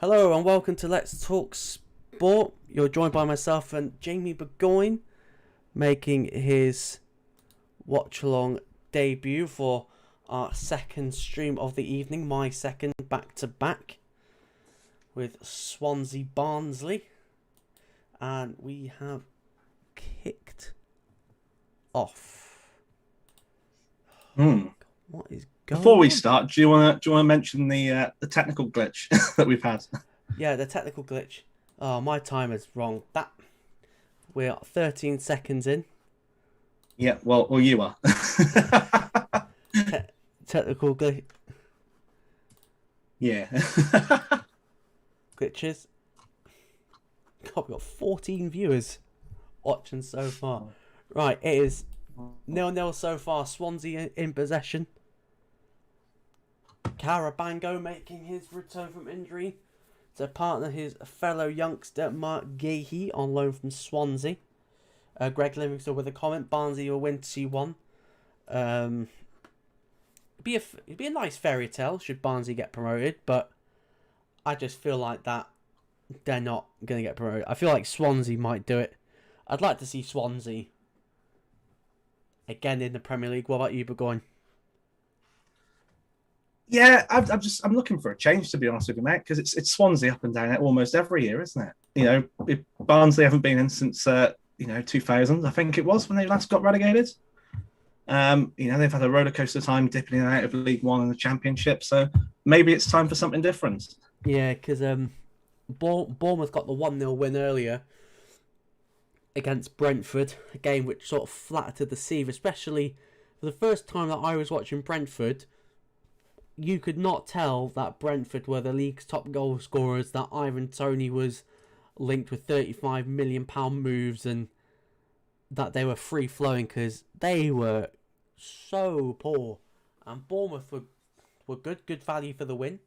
Hello and welcome to Let's Talk Sport. You're joined by myself and Jamie Burgoyne, making his watch-along debut for our second stream of the evening, my second back-to-back with Swansea Barnsley. And we have kicked off. What is going Before we on? start, do you want to mention the technical glitch that we've had? Yeah, the technical glitch. Oh, my timer's wrong. We're 13 seconds in. Yeah, well, you are. Technical Yeah. glitches. God, we've got 14 viewers watching so far. Right, it is 0-0 so far. Swansea in possession. Carabango making his return from injury to partner his fellow youngster Mark Gahey on loan from Swansea. Greg Livingston with a comment: Barnsley will win 2-1. It'd be a nice fairy tale should Barnsley get promoted, but I just feel like that they're not going to get promoted. I feel like Swansea might do it. I'd like to see Swansea again in the Premier League. What about you, Burgoyne? Yeah, I'm looking for a change, to be honest with you, mate, because it's Swansea up and down it almost every year, isn't it? You know, Barnsley haven't been in since 2000, I think it was, when they last got relegated. They've had a rollercoaster time dipping in and out of League One and the Championship, so maybe it's time for something different. Yeah, because Bournemouth got the 1-0 win earlier against Brentford, a game which sort of flattered the sieve, especially for the first time that I was watching Brentford. You could not tell that Brentford were the league's top goal scorers, that Ivan Toney was linked with £35 million moves and that they were free-flowing because they were so poor. And Bournemouth were good value for the win.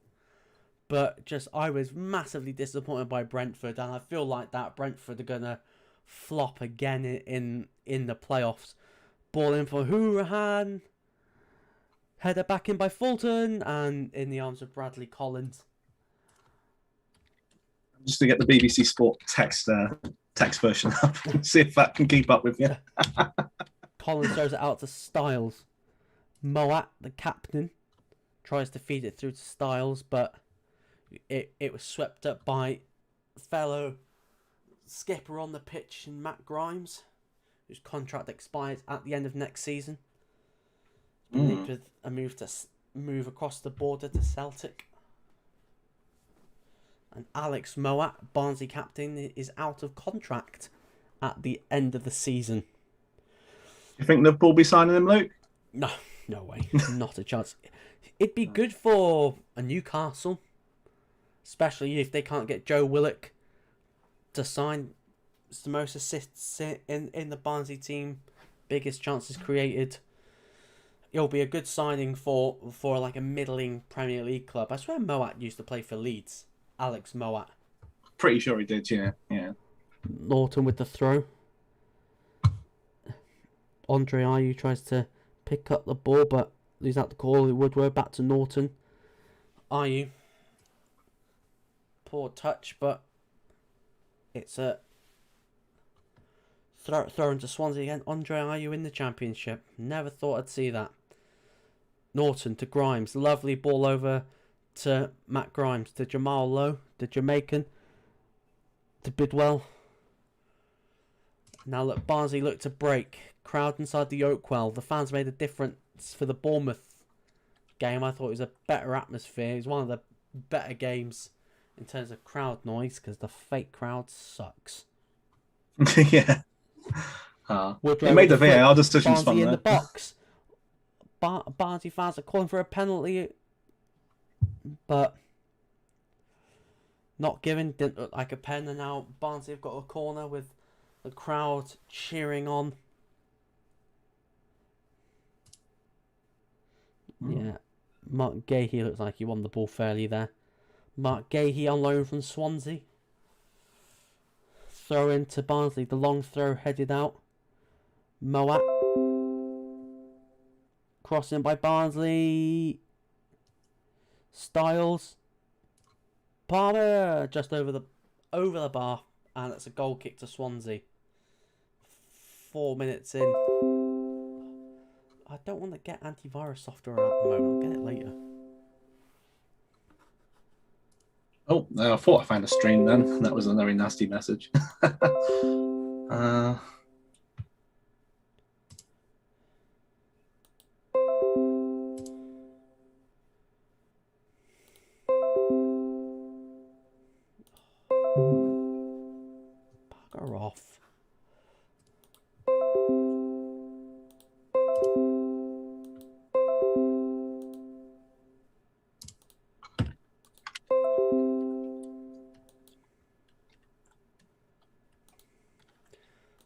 But just I was massively disappointed by Brentford, and I feel like that Brentford are going to flop again in the playoffs. Ball in for Hourihan. Header back in by Fulton, and in the arms of Bradley Collins. Just to get the BBC Sport text version up and see if that can keep up with you. Collins throws it out to Styles. Moat, the captain, tries to feed it through to Styles, but it was swept up by fellow skipper on the pitch, Matt Grimes, whose contract expires at the end of next season. Linked with a move across the border to Celtic. And Alex Moat, Barnsley captain, is out of contract at the end of the season. You think Liverpool will be signing him, Luke? No way. Not a chance. It'd be good for a Newcastle, especially if they can't get Joe Willock to sign. It's the most assists in the Barnsley team. Biggest chances created. It'll be a good signing for like a middling Premier League club. I swear Moat used to play for Leeds. Alex Moat. Pretty sure he did, yeah. Norton with the throw. Andre Ayew tries to pick up the ball, but he's out the call. Woodward back to Norton. Ayew. Poor touch, but it's a throw into Swansea again. Andre Ayew in the Championship. Never thought I'd see that. Norton to Grimes. Lovely ball over to Matt Grimes. To Jamal Lowe. The Jamaican. To Bidwell. Now look, Barnsley look to break. Crowd inside the Oakwell. The fans made a difference for the Bournemouth game. I thought it was a better atmosphere. It was one of the better games in terms of crowd noise because the fake crowd sucks. Yeah. Woodrow It made the with VAR decisions fun, Barnsley in though. the box. Barnsley fans are calling for a penalty, but not given. Didn't look like a pen, and now Barnsley have got a corner with the crowd cheering on. Yeah, Mark Gahey looks like he won the ball fairly there. Mark Gahey on loan from Swansea. Throw into Barnsley, the long throw headed out. Moat. Crossing by Barnsley. Styles. Palmer just over the bar, and it's a goal kick to Swansea. 4 minutes in. I don't want to get antivirus software at the moment. I'll get it later. Oh, I thought I found a stream then. That was a very nasty message. Bugger off.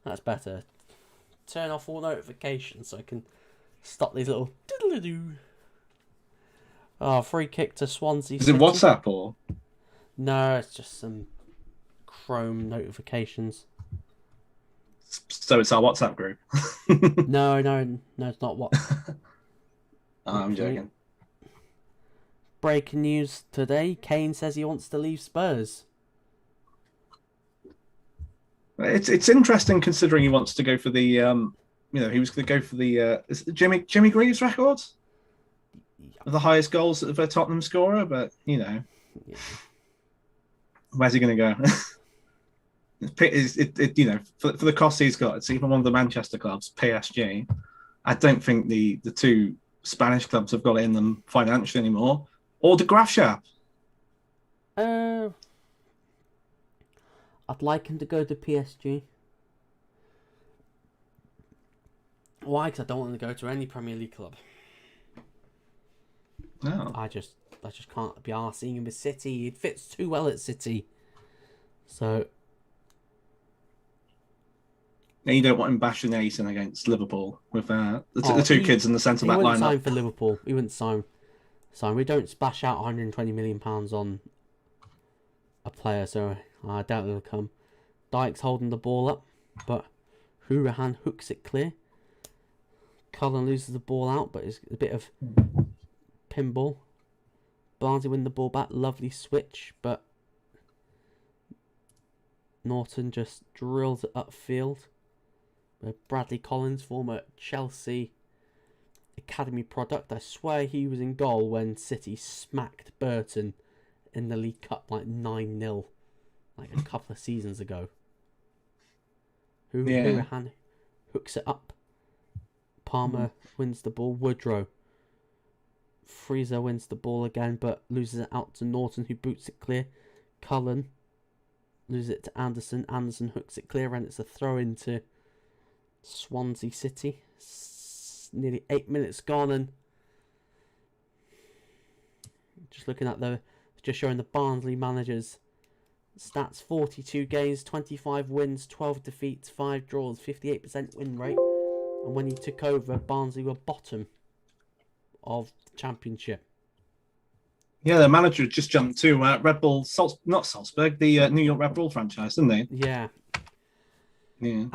That's better. Turn off all notifications so I can stop these little diddle-a-doo. Oh, free kick to Swansea Is City. it WhatsApp or? No, it's just some Chrome notifications. So it's our WhatsApp group. No, it's not what. I'm joking. Breaking news today: Kane says he wants to leave Spurs. It's interesting considering he wants to go for the he was going to go for the is it Jimmy Greaves record of the highest goals of a Tottenham scorer, but where's he going to go? For the cost he's got, it's even one of the Manchester clubs, PSG. I don't think the two Spanish clubs have got it in them financially anymore, or the Graafschap. I'd like him to go to PSG. Why? Because I don't want him to go to any Premier League club. No. I just can't be arsed seeing him with City. He fits too well at City. So. And you don't want him bashing Asen against Liverpool with the two kids in the centre back lineup. He wouldn't sign for Liverpool. He wouldn't sign. We don't splash out £120 million on a player, so I doubt he'll come. Dyke's holding the ball up, but Hourihane hooks it clear. Cullen loses the ball out, but it's a bit of pinball. Barnsley win the ball back. Lovely switch, but Norton just drills it upfield. Bradley Collins, former Chelsea academy product. I swear he was in goal when City smacked Burton in the League Cup like 9-0 like a couple of seasons ago. Hourihane hooks it up. Palmer wins the ball. Woodrow. Freezer wins the ball again, but loses it out to Norton, who boots it clear. Cullen loses it to Anderson. Anderson hooks it clear, and it's a throw into Swansea City. Nearly 8 minutes gone, and just looking at just showing the Barnsley managers stats: 42 games, 25 wins, 12 defeats, 5 draws, 58% win rate. And when he took over, Barnsley were bottom of the Championship. Yeah, the manager just jumped to Red Bull, not Salzburg, the New York Red Bull franchise, didn't they? Yeah. Yeah.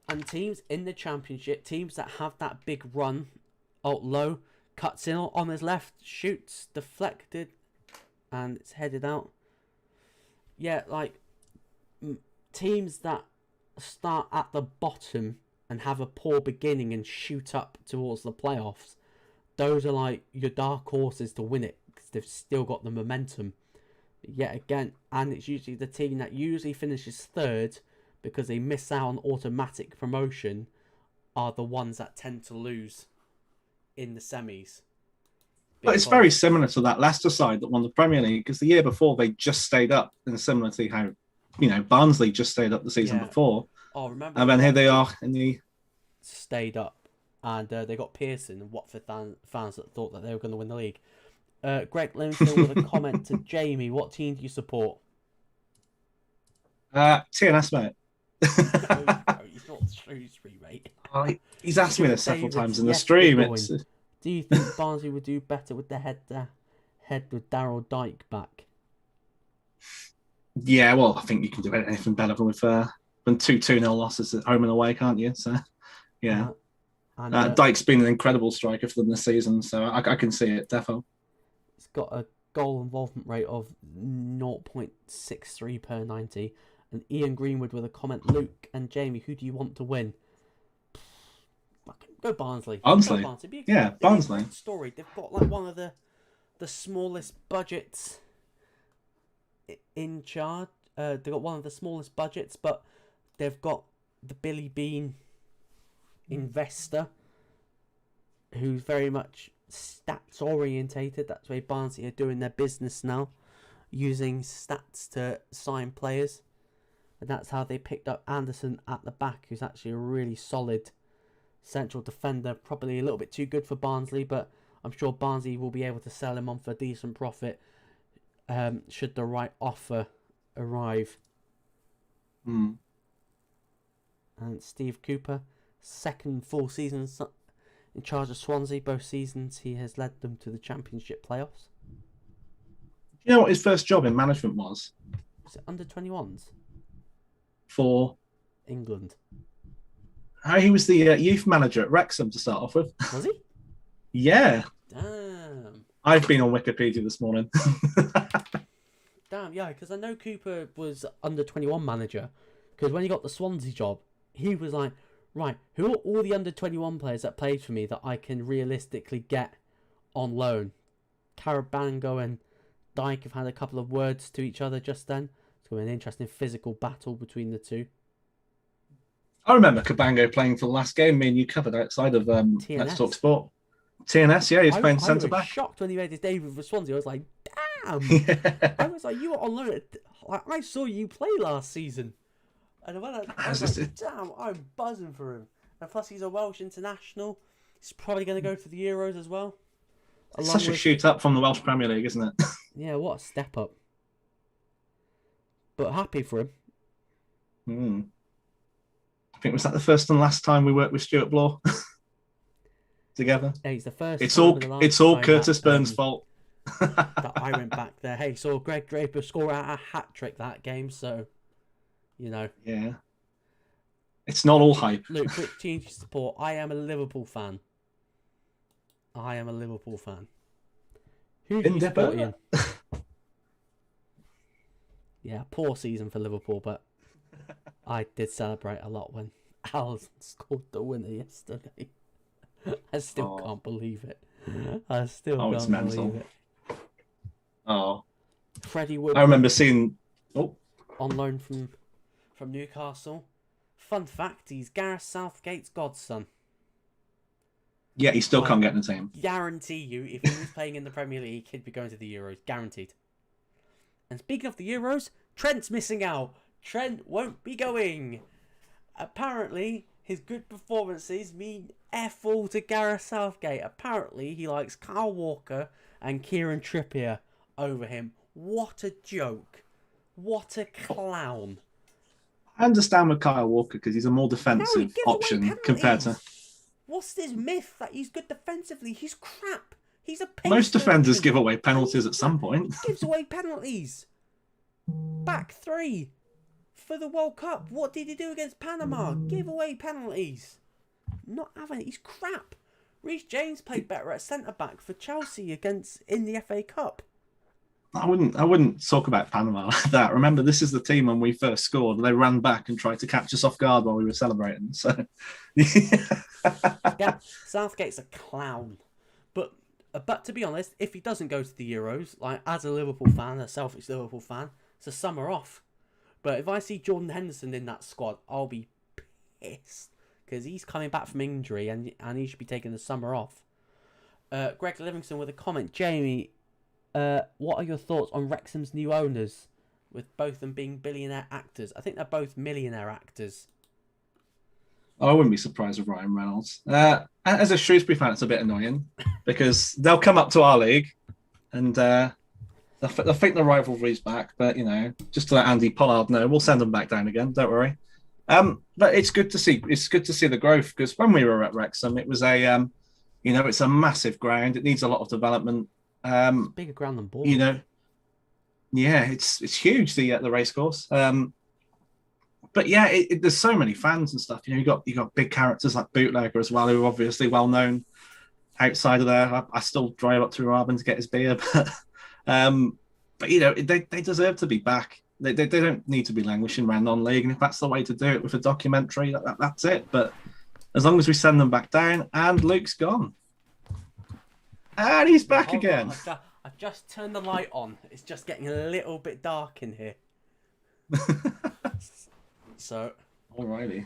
And teams in the Championship, teams that have that big run, out low, cuts in on his left, shoots, deflected, and it's headed out. Yeah, like teams that start at the bottom and have a poor beginning and shoot up towards the playoffs, those are like your dark horses to win it because they've still got the momentum. Yet again, and it's usually the team that usually finishes third because they miss out on automatic promotion are the ones that tend to lose in the semis. But it's very similar to that Leicester side that won the Premier League, because the year before they just stayed up, and similar to how, Barnsley just stayed up the season before. Oh, remember? And then here they are in the stayed up, and they got Pearson and Watford fans that thought that they were going to win the league. Greg Linfield with a comment to Jamie: what team do you support? TNS, mate. He's not Shrewsbury, mate. He's asked me this several times in the stream. Do you think Barnsley would do better with the head with Daryl Dyke back? Yeah, well, I think you can do anything better than 2-2-0 losses at home and away, can't you? So, yeah. Dyke's been an incredible striker for them this season, so I can see it, defo. He's got a goal involvement rate of 0.63 per 90. And Ian Greenwood with a comment, Luke and Jamie, who do you want to win? Go Barnsley. Barnsley. Go Barnsley. Yeah, Barnsley. Story. They've got like one of the smallest budgets in charge. They've got one of the smallest budgets, but they've got the Billy Bean investor who's very much stats orientated. That's where Barnsley are doing their business now, using stats to sign players. And that's how they picked up Anderson at the back, who's actually a really solid central defender. Probably a little bit too good for Barnsley, but I'm sure Barnsley will be able to sell him on for a decent profit should the right offer arrive. Mm. And Steve Cooper, second full season in charge of Swansea. Both seasons he has led them to the Championship playoffs. Do you know what his first job in management was? Was it under 21s? For England. He was the youth manager at Wrexham to start off with. Was he? Yeah. Damn. I've been on Wikipedia this morning. Damn, yeah, because I know Cooper was under 21 manager. Because when he got the Swansea job, he was like, right, who are all the under 21 players that played for me that I can realistically get on loan? Carabango and Dyke have had a couple of words to each other just then. It's going to be an interesting physical battle between the two. I remember Cabango playing for the last game me and you covered outside of Let's Talk Sport. TNS, yeah, he was playing centre back. I was shocked when he made his debut for Swansea. I was like, damn! Yeah. I was like, you were on loan. I saw you play last season. And when I was like, damn, I'm buzzing for him. And plus, he's a Welsh international. He's probably going to go to the Euros as well. It's such a shoot up from the Welsh Premier League, isn't it? Yeah, what a step up. But happy for him. Mm. I think, was that the first and last time we worked with Stuart Bloor together? Yeah, he's the first. It's all Curtis Burns' fault. That I went back there. Hey, saw Greg Draper score out a hat trick that game, so you know. Yeah. It's not all hype. Luke, quick change of support. I am a Liverpool fan. Who do you support, Ian? Yeah, poor season for Liverpool, but I did celebrate a lot when Alisson scored the winner yesterday. I still can't believe it. I still can't believe it. Oh. Freddie Wood. I remember seeing... Oh. On loan from Newcastle. Fun fact, he's Gareth Southgate's godson. Yeah, he still can't get in the team. Guarantee you, if he was playing in the Premier League, he'd be going to the Euros. Guaranteed. And speaking of the Euros, Trent's missing out. Trent won't be going. Apparently, his good performances mean F all to Gareth Southgate. Apparently, he likes Kyle Walker and Kieran Trippier over him. What a joke. What a clown. I understand with Kyle Walker because he's a more defensive option compared to... What's this myth that he's good defensively? He's crap. He's a Most defenders give away penalties at some point. Gives away penalties. Back three for the World Cup. What did he do against Panama? Give away penalties. Not having it. He's crap. Reece James played better at centre back for Chelsea in the FA Cup. I wouldn't talk about Panama like that. Remember, this is the team when we first scored. They ran back and tried to catch us off guard while we were celebrating. So, yeah, Southgate's a clown. But to be honest, if he doesn't go to the Euros, like as a Liverpool fan, a selfish Liverpool fan, it's a summer off. But if I see Jordan Henderson in that squad, I'll be pissed because he's coming back from injury and he should be taking the summer off. Greg Livingston with a comment, Jamie. What are your thoughts on Wrexham's new owners, with both of them being billionaire actors? I think they're both millionaire actors. I wouldn't be surprised with Ryan Reynolds. As a Shrewsbury fan, it's a bit annoying because they'll come up to our league and they'll think the rivalry's back. But just to let Andy Pollard know, we'll send them back down again. Don't worry. But it's good to see. It's good to see the growth because when we were at Wrexham, it was it's a massive ground. It needs a lot of development. It's a bigger ground than ball. Yeah, it's huge, the racecourse. But yeah, there's so many fans and stuff. You got big characters like Bootlegger as well, who are obviously well known outside of there. I still drive up to Rarben to get his beer, but But they deserve to be back. They don't need to be languishing around non-league, and if that's the way to do it with a documentary, that's it. But as long as we send them back down, and Luke's gone, and he's back again. I've just turned the light on. It's just getting a little bit dark in here. So, alrighty.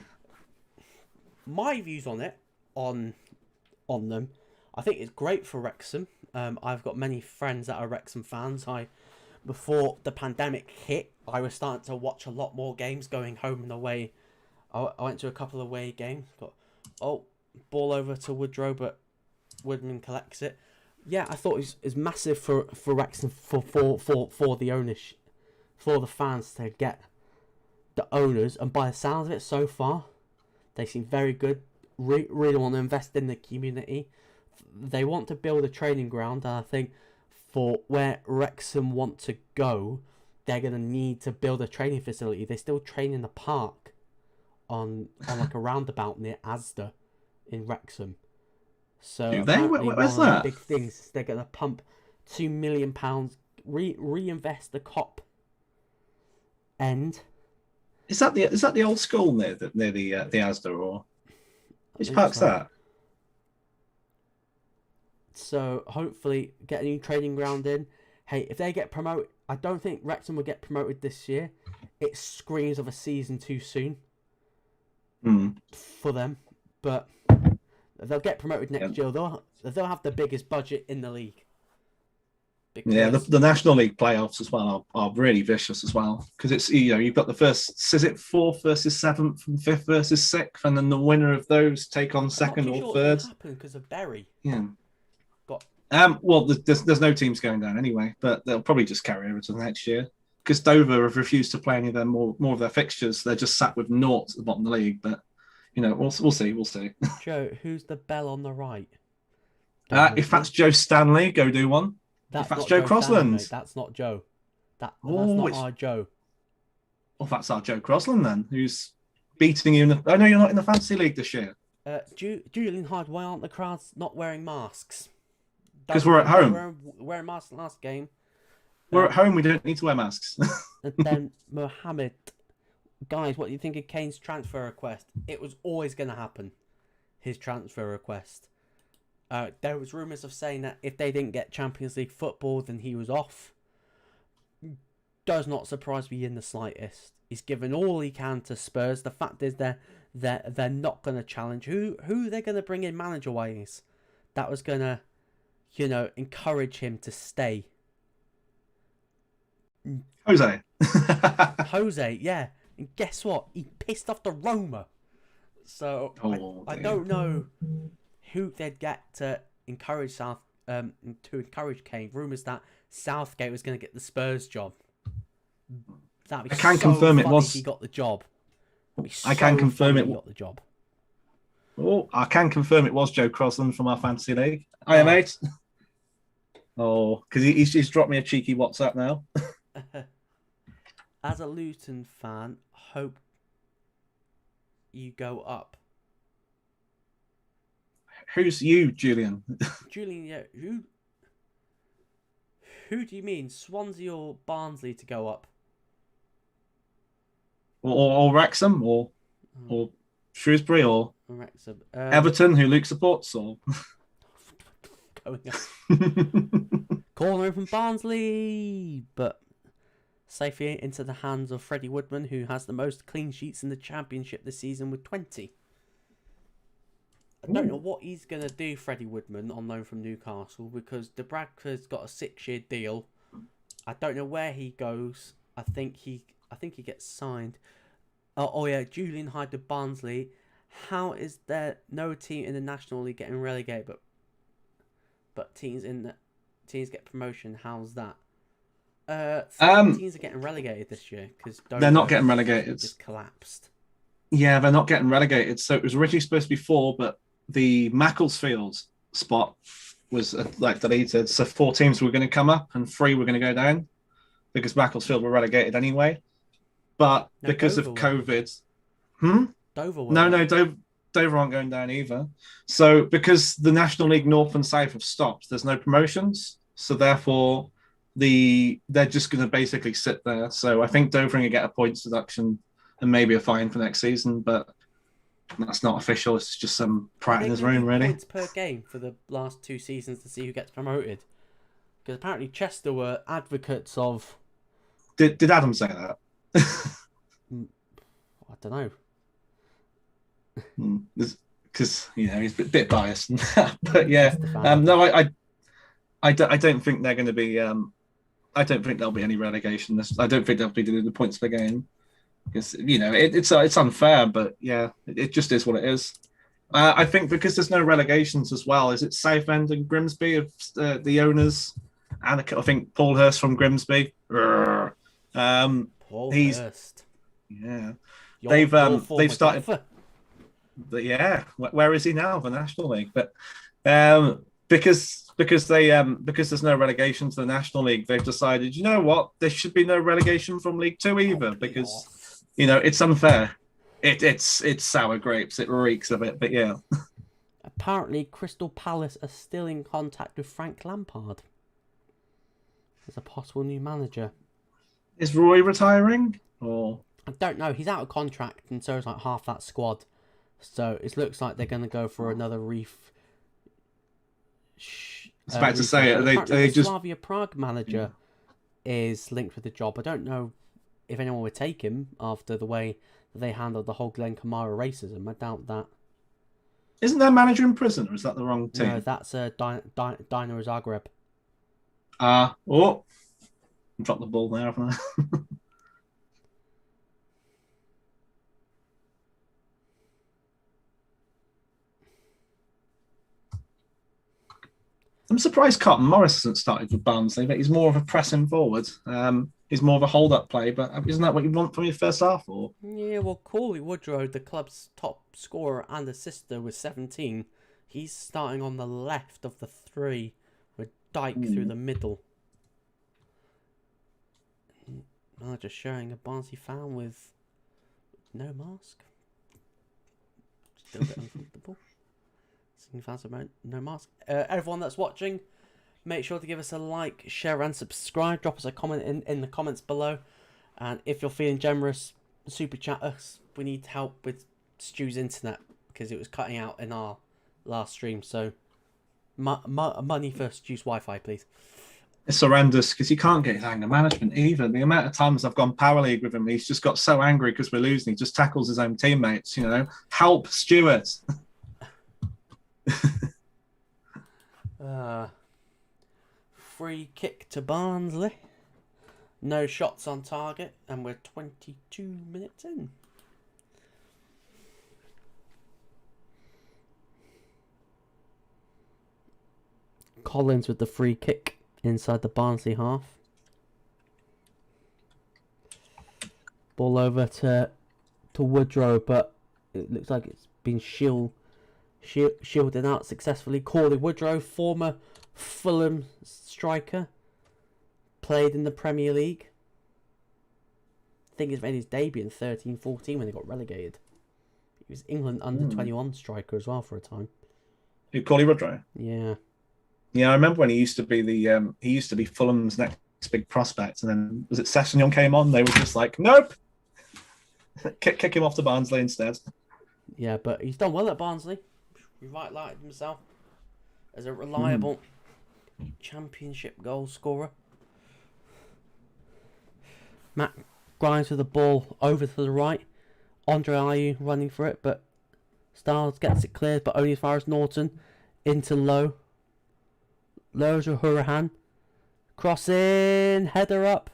My views on it, on them, I think it's great for Wrexham. I've got many friends that are Wrexham fans. Before the pandemic hit, I was starting to watch a lot more games going home and away. I went to a couple of away games. Ball over to Woodrow, but Woodman collects it. Yeah, I thought it was massive for Wrexham for the owners, for the fans to get the owners, and by the sounds of it so far, they seem very good. Really want to invest in the community. They want to build a training ground, and I think for where Wrexham want to go, they're going to need to build a training facility. They still train in the park on like a roundabout near Asda in Wrexham. So do they? Where's one of that? the big things, they're going to pump £2 million, reinvest the Cop end. Is that the old school near the Asda, or which park's that? So hopefully get a new training ground in. Hey, if they get promoted, I don't think Wrexham will get promoted this year. It screams of a season too soon for them, but they'll get promoted next year. They'll have the biggest budget in the league. Because... the National League playoffs as well are really vicious as well, because it's you've got the first, is it 4th versus 7th and 5th versus 6th, and then the winner of those take on 2nd or 3rd. It's happened because of Bury. Yeah. Well, there's no teams going down anyway, but they'll probably just carry over to the next year, because Dover have refused to play any of their more of their fixtures. They're just sat with naught at the bottom of the league. But we'll see. Joe, who's the bell on the right? If that's Joe Stanley, go do one. If that's Joe Crossland, that's not Joe. That's not our Joe. Well, that's our Joe Crossland then, who's beating you. I know you're not in the fantasy league this year. Julian Hyde, why aren't the crowds not wearing masks? Because we're at home. Wearing masks last game. We're at home. We don't need to wear masks. And then Mohammed, guys, what do you think of Kane's transfer request? It was always going to happen. His transfer request. There was rumours of saying that if they didn't get Champions League football, then he was off. Does not surprise me in the slightest. He's given all he can to Spurs. The fact is they're not going to challenge. Who they're going to bring in manager-wise? That was going to, encourage him to stay. Jose, yeah. And guess what? He pissed off the Roma. So I don't know who they'd get to encourage Kane. Rumours that Southgate was going to get the Spurs job. That'd be confirm it was. If he got the job. I can confirm it. He got the job. Oh, I can confirm it was Joe Crossland from our fantasy league. Hiya, mate. Oh, because he's dropped me a cheeky WhatsApp now. As a Luton fan, hope you go up. Who's you, Julian? Julian, yeah. Who do you mean? Swansea or Barnsley to go up? Or Wrexham, or Shrewsbury, or Wrexham. Everton, who Luke supports, or going up. Corner from Barnsley, but safely into the hands of Freddie Woodman, who has the most clean sheets in the Championship this season with 20. I don't know what he's going to do, Freddie Woodman, on loan from Newcastle, because De Bradford's got a 6-year deal. I don't know where he goes. I think he gets signed. Julian Hyde to Barnsley. How is there no team in the National League getting relegated, but teams get promotion? How's that? Teams are getting relegated this year because they're not getting relegated. Just collapsed. Yeah, they're not getting relegated. So it was originally supposed to be 4, but the Macclesfield spot was deleted. So 4 teams were going to come up and 3 were going to go down because Macclesfield were relegated anyway. But because of COVID, Dover. No, Dover aren't going down either. So because the National League North and South have stopped, there's no promotions. So therefore, they're just going to basically sit there. So I think Dover will get a points deduction and maybe a fine for next season, but that's not official. It's just some prat in his room, really. Points per game for the last 2 seasons to see who gets promoted. Because apparently Chester were advocates of. Did Adam say that? I don't know. Because he's a bit biased, but yeah. No, I don't think they're going to be. I don't think there'll be any relegation. I don't think they'll be doing the points per game. Because it's unfair, but yeah, it just is what it is. I think because there's no relegations as well. Is it Southend and Grimsby of the owners? And I think Paul Hurst from Grimsby. Paul Hurst. Yeah. They've started. But yeah, where is he now? The National League, but because there's no relegation to the National League, they've decided, you know what, there should be no relegation from League Two either, because it's unfair. It's sour grapes. It reeks of it, but yeah. Apparently, Crystal Palace are still in contact with Frank Lampard as a possible new manager. Is Roy retiring? Or I don't know. He's out of contract, and so is like half that squad. So it looks like they're going to go for another reef. I was about to say, they just Slavia Prague manager is linked with the job. I don't know if anyone would take him after the way that they handled the whole Glenn Kamara racism. I doubt that. Isn't their manager in prison, or is that the wrong team? No, that's Dinamo Zagreb. Dropped the ball there, haven't I? I'm surprised Cotton Morris hasn't started with Barnsley, but he's more of a pressing forward. He's more of a hold-up play, but isn't that what you want from your first half? Or yeah, well, Corley Woodrow, the club's top scorer and assister with 17, he's starting on the left of the 3 with Dyke through the middle. Just showing a Barnsley fan with no mask. Still a bit uncomfortable. Fans about no mask. Everyone that's watching, make sure to give us a like, share and subscribe. Drop us a comment in the comments below. And if you're feeling generous, super chat us. We need help with Stu's internet because it was cutting out in our last stream. So money for Stu's Wi-Fi, please. It's horrendous because he can't get his anger management either. The amount of times I've gone power league with him, he's just got so angry because we're losing. He just tackles his own teammates. Help Stuart. Free kick to Barnsley. No shots on target, and we're 22 minutes in. Collins with the free kick inside the Barnsley half. Ball over to Woodrow, but it looks like it's been shielded out successfully. Corley Woodrow, former Fulham striker, played in the Premier League. I think he's made his debut in 13-14 when they got relegated. He was England under-21 striker as well for a time. Who, Corley Woodrow? Yeah. Yeah, I remember when he used to be Fulham's next big prospect, and then was it Sessignon came on? They were just like, nope, kick him off to Barnsley instead. Yeah, but he's done well at Barnsley. Revitalised himself as a reliable championship goal scorer. Matt Grimes with the ball over to the right. Andre Ayew running for it, but Styles gets it cleared, but only as far as Norton. Into Lowe. Lowe's Hurahan. Crossing, header up.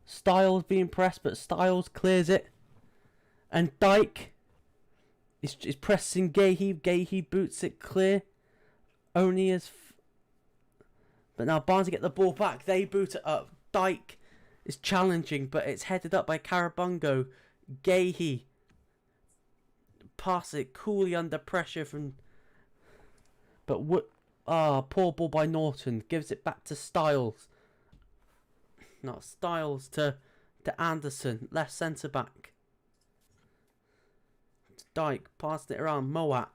Styles being pressed, but Styles clears it. And Dyke is pressing Gahey. Gahey boots it clear. Only as... But now Barnsley get the ball back. They boot it up. Dyke is challenging, but it's headed up by Carabungo. Gahey pass it coolly under pressure from... But poor ball by Norton. Gives it back to Styles. Not Styles to Anderson. Left centre back. Dyke passed it around. Moat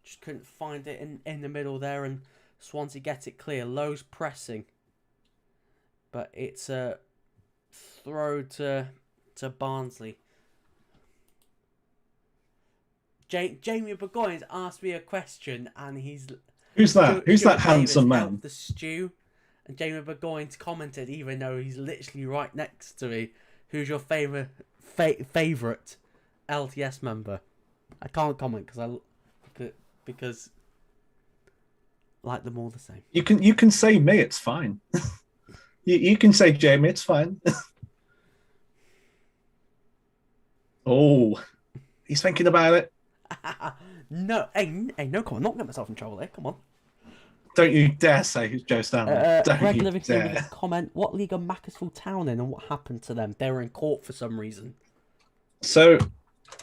just couldn't find it in the middle there, and Swansea get it clear. Lowe's pressing. but it's a throw to Barnsley. Jamie Burgoyne's asked me a question, and he's Who's that? Who's that Stuart handsome Davis man? The stew, and Jamie Burgoyne's commented, even though he's literally right next to me. Who's your favorite LTS member? I can't comment because I like them all the same. You can say me. It's fine. you can say Jamie. It's fine. Oh, he's thinking about it. No, hey, no, come on, not get myself in trouble there. Come on. Don't you dare say who's Joe Stanley. Don't Greg you Livingston with dare. a comment. What league are Macclesfield Town in, and what happened to them? They were in court for some reason. So,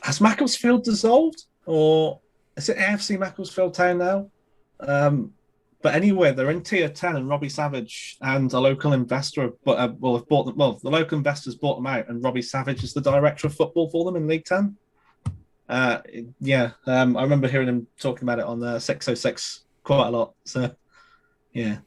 has Macclesfield dissolved, or is it AFC Macclesfield Town now? But anyway, they're in Tier 10, and Robbie Savage and a local investor have bought them. Well, the local investors bought them out, and Robbie Savage is the director of football for them in League 10. I remember hearing him talking about it on 606 quite a lot. So, yeah.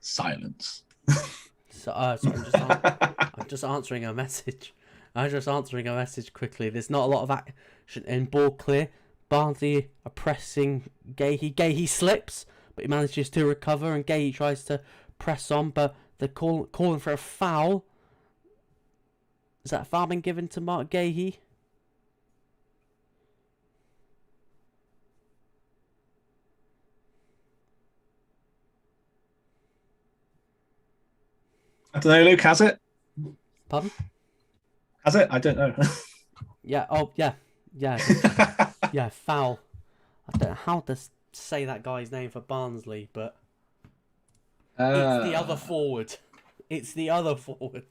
Silence. So I'm just answering a message. I'm just answering a message quickly. There's not a lot of action in ball clear. Barnsley are pressing Gahey. Gahey slips, but he manages to recover, and Gahey tries to press on, but they're calling for a foul. Is that a foul been given to Mark Gahey? I don't know, Luke, has it? Pardon? Has it? I don't know. Yeah, yeah, foul. I don't know how to say that guy's name for Barnsley, but it's the other forward. It's the other forward.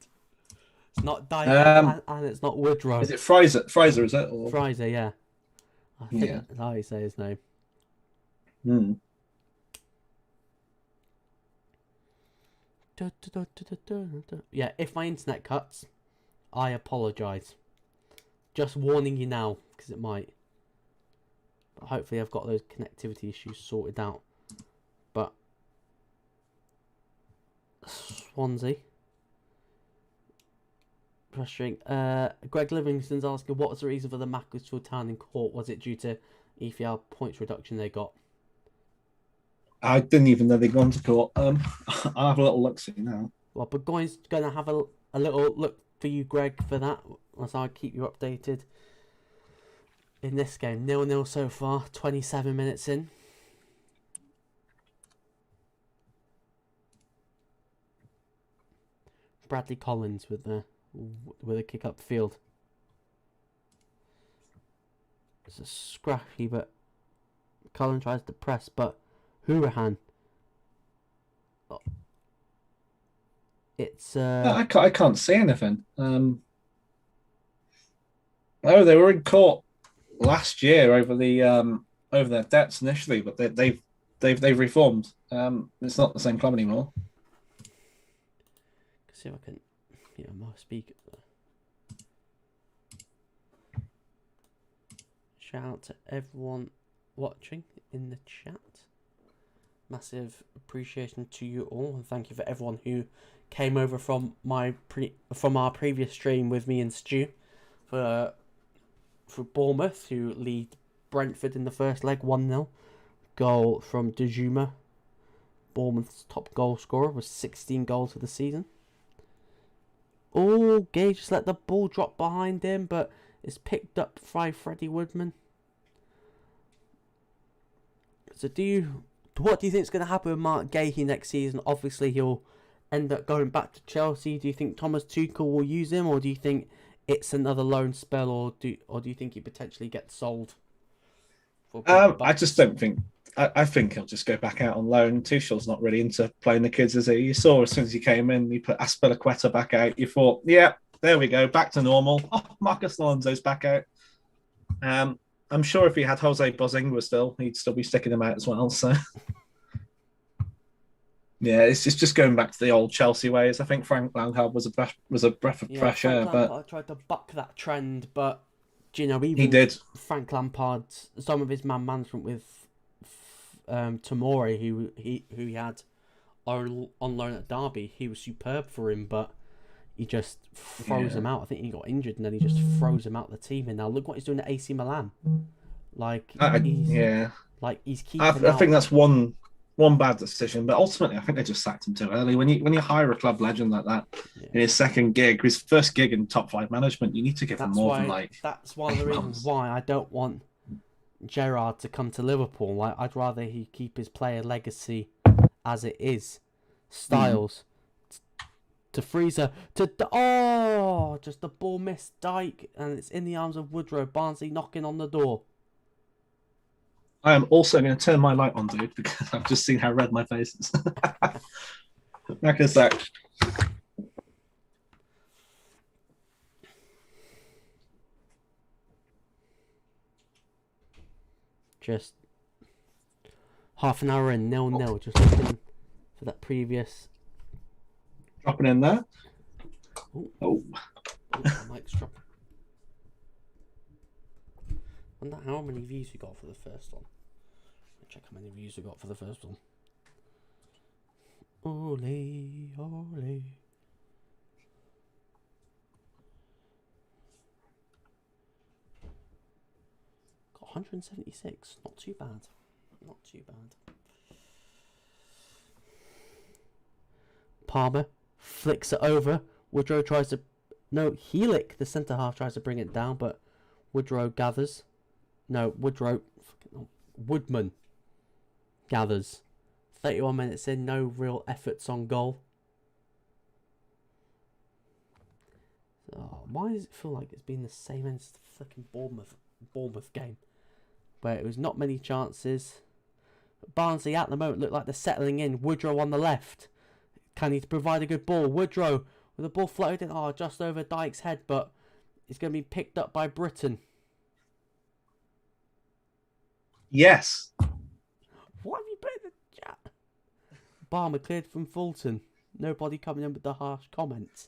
It's not Diane and it's not Woodrow. Is it Fraser? Fraser, is it? Or... Fraser, yeah. I think that's how you say his name. Hmm. Yeah, if my internet cuts, I apologise. Just warning you now, because it might. But hopefully I've got those connectivity issues sorted out. But Swansea. Frustrating. Greg Livingston's asking, what was the reason for the Macclesfield Town in court? Was it due to EFL points reduction they got? I didn't even know they'd gone to court. I'll have a little look see now. Well, Burgoyne's going to have a little look for you, Greg, for that. As I keep you updated. In this game, 0-0 so far, 27 minutes in. Bradley Collins with a kick up field. It's a scrappy, but Collins tries to press, but Hurahan. Oh. It's I can't see anything. Oh, they were in court last year over their debts initially, but they've reformed. It's not the same club anymore. See if I can my speaker. Shout out to everyone watching in the chat. Massive appreciation to you all, and thank you for everyone who came over from our previous stream with me and Stu for Bournemouth, who lead Brentford in the first leg 1-0. Goal from Dejuma. Bournemouth's top goal scorer with 16 goals for the season. Oh, Gay just let the ball drop behind him, but it's picked up by Freddie Woodman. So what do you think is going to happen with Mark Gahey next season? Obviously, he'll end up going back to Chelsea. Do you think Thomas Tuchel will use him, or do you think it's another loan spell, or do you think he potentially gets sold? I just don't think. I think he'll just go back out on loan. Tuchel's not really into playing the kids, is he? You saw as soon as he came in, he put Aspilicueta back out. You thought, yeah, there we go, back to normal. Oh, Marcus Alonso's back out. I'm sure if he had Jose Bozingua still, he'd still be sticking him out as well. So, yeah, it's just going back to the old Chelsea ways. I think Frank Lampard was a breath of fresh air. But I tried to buck that trend, but Do you know, even He did. Frank Lampard, some of his man management with Tomori, who he had on loan at Derby, he was superb for him, but he just froze him out. I think he got injured, and then he just froze him out of the team. And now look what he's doing at AC Milan. Like he's keeping. I think that's one bad decision, but ultimately, I think they just sacked him too early. When you hire a club legend like that in his second gig, his first gig in top 5 management, you need to give him more than like. That's one of the reasons why I don't want Gerrard to come to Liverpool. Like, I'd rather he keep his player legacy as it is. Styles to Freezer to just the ball missed Dyke, and it's in the arms of Woodrow. Barnsley knocking on the door. I am also going to turn my light on, dude, because I've just seen how red my face is. Back in a sec. Just half an hour in, 0-0. Just looking for that previous. Dropping in there. Oh, my mic's dropping. I wonder how many views we got for the first one. Check how many views we got for the first one. Ole, ole. Got 176. Not too bad. Not too bad. Palmer flicks it over. Woodrow tries to... No, Heelick, the centre half, tries to bring it down, but Woodrow gathers. No, Woodman gathers. 31 minutes in, no real efforts on goal. Oh, why does it feel like it's been the same as the flicking Bournemouth game, where it was not many chances. Barnsley at the moment look like they're settling in. Woodrow on the left. Can he provide a good ball? Woodrow with the ball floated in, just over Dyke's head, but it's going to be picked up by Britton. Yes. What have you put in the chat? Barmer cleared from Fulton. Nobody coming in with the harsh comments.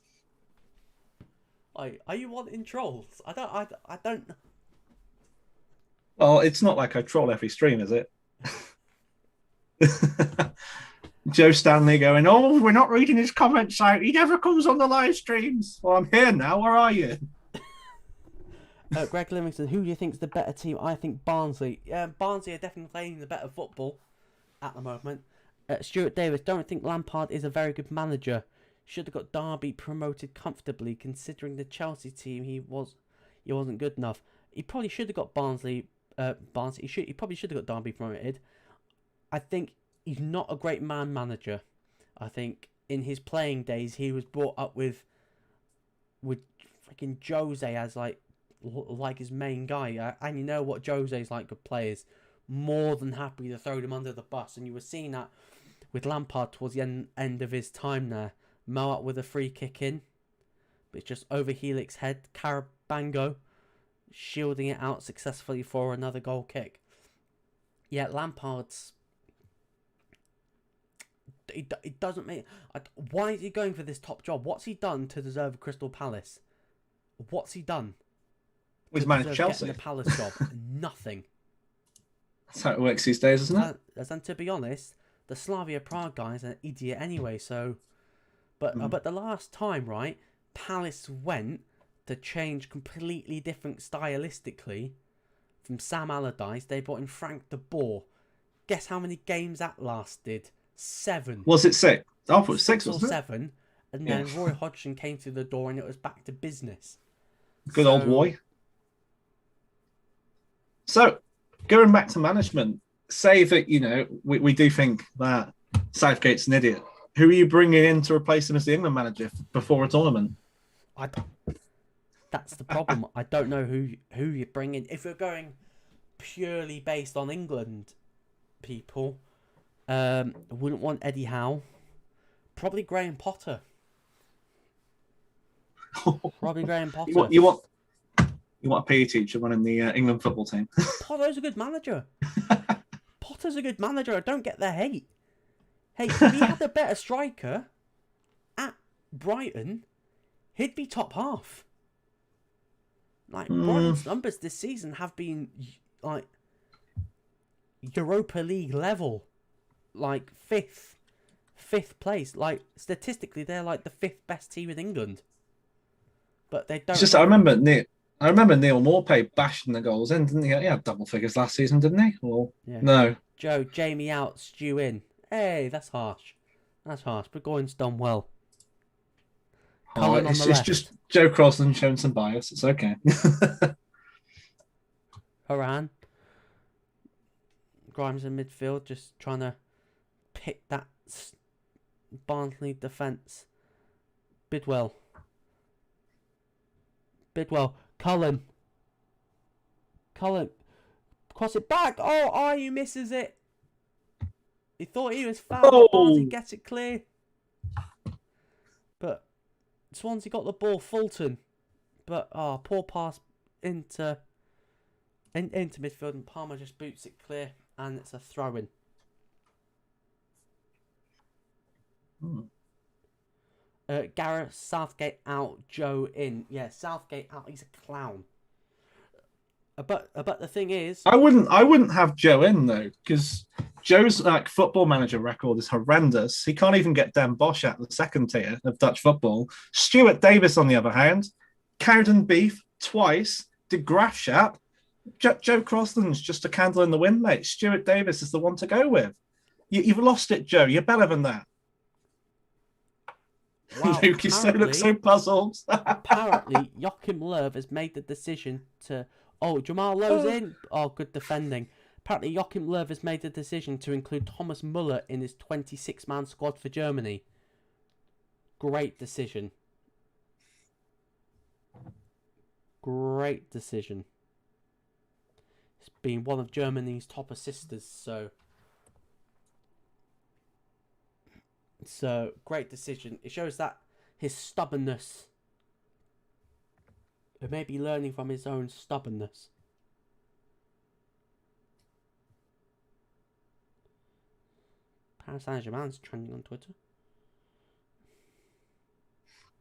Are you wanting trolls? I don't. Well, it's not like I troll every stream, is it? Joe Stanley going, "Oh, we're not reading his comments out. He never comes on the live streams." Well, I'm here now. Where are you? Greg Livingston, who do you think is the better team? I think Barnsley. Barnsley are definitely playing the better football at the moment. Stuart Davis, don't think Lampard is a very good manager. Should have got Derby promoted comfortably, considering the Chelsea team he wasn't good enough. He probably should have got Barnsley. He probably should have got Derby promoted. I think he's not a great man manager. I think in his playing days he was brought up with freaking Jose as like his main guy, and you know what Jose's like with players, more than happy to throw them under the bus, and you were seeing that with Lampard towards the end of his time there. Mo up with a free kick in, but it's just over Heelick's head. Carabango shielding it out successfully for another goal kick. Yeah, Lampard's... It doesn't make... why is he going for this top job? What's he done to deserve Crystal Palace? What's he done? He's managed Chelsea. The Palace job. Nothing. That's how it works these days, isn't it? And to be honest, the Slavia Prague guy is an idiot anyway, so... But the last time, right, Palace went to change completely different stylistically from Sam Allardyce. They brought in Frank de Boer. Guess how many games that lasted? 7. Was it 6? I thought it was 6, wasn't it? 7. And then Roy Hodgson came through the door and it was back to business. Good old Roy. So, going back to management, say that, we do think that Southgate's an idiot. Who are you bringing in to replace him as the England manager before a tournament? That's the problem. I don't know who you bring in. If you're going purely based on England people, I wouldn't want Eddie Howe. Probably Graham Potter. Probably Graham Potter. You want a PE teacher running the England football team? Potter's a good manager. Potter's a good manager. I don't get the hate. Hey, if he had a better striker at Brighton, he'd be top half. Like, Brighton's numbers this season have been, like, Europa League level. Like, fifth place. Like, statistically, they're, like, the 5th best team in England. But they don't... It's just, I remember Neil Maupay bashing the goals in, didn't he? He had double figures last season, didn't he? Or, yeah. No. Joe, Jamie out, Stu in. Hey, that's harsh. That's harsh. Burgoyne's done well. Cullen on the left. It's just Joe Crosland showing some bias. It's okay. Haran. Grimes in midfield, just trying to pick that Barnsley defence. Bidwell. Cullen. Cross it back. Oh, Ayew misses it. He thought he was fouled. Oh. Barnsley gets it clear. But Swansea got the ball. Fulton. But, poor pass into midfield, and Palmer just boots it clear, and it's a throw-in. Gareth Southgate out, Joe in. Yeah, Southgate out. He's a clown. But the thing is, I wouldn't have Joe in though, because Joe's football manager record is horrendous. He can't even get Dan Bosch out of the second tier of Dutch football. Stuart Davis, on the other hand, Cowden Beef twice, De Graafschap. Joe Crosland's just a candle in the wind, mate. Stuart Davis is the one to go with. You've lost it, Joe. You're better than that. Wow, Luke, you look so puzzled. Apparently, Joachim Löw has made the decision to... Oh, Jamal Lowe's in. Oh, good defending. Apparently, Joachim Löw has made the decision to include Thomas Muller in his 26-man squad for Germany. Great decision. Great decision. He's been one of Germany's top assisters, so great decision. It shows that his stubbornness. He may be learning from his own stubbornness. Paris Saint-Germain's trending on Twitter.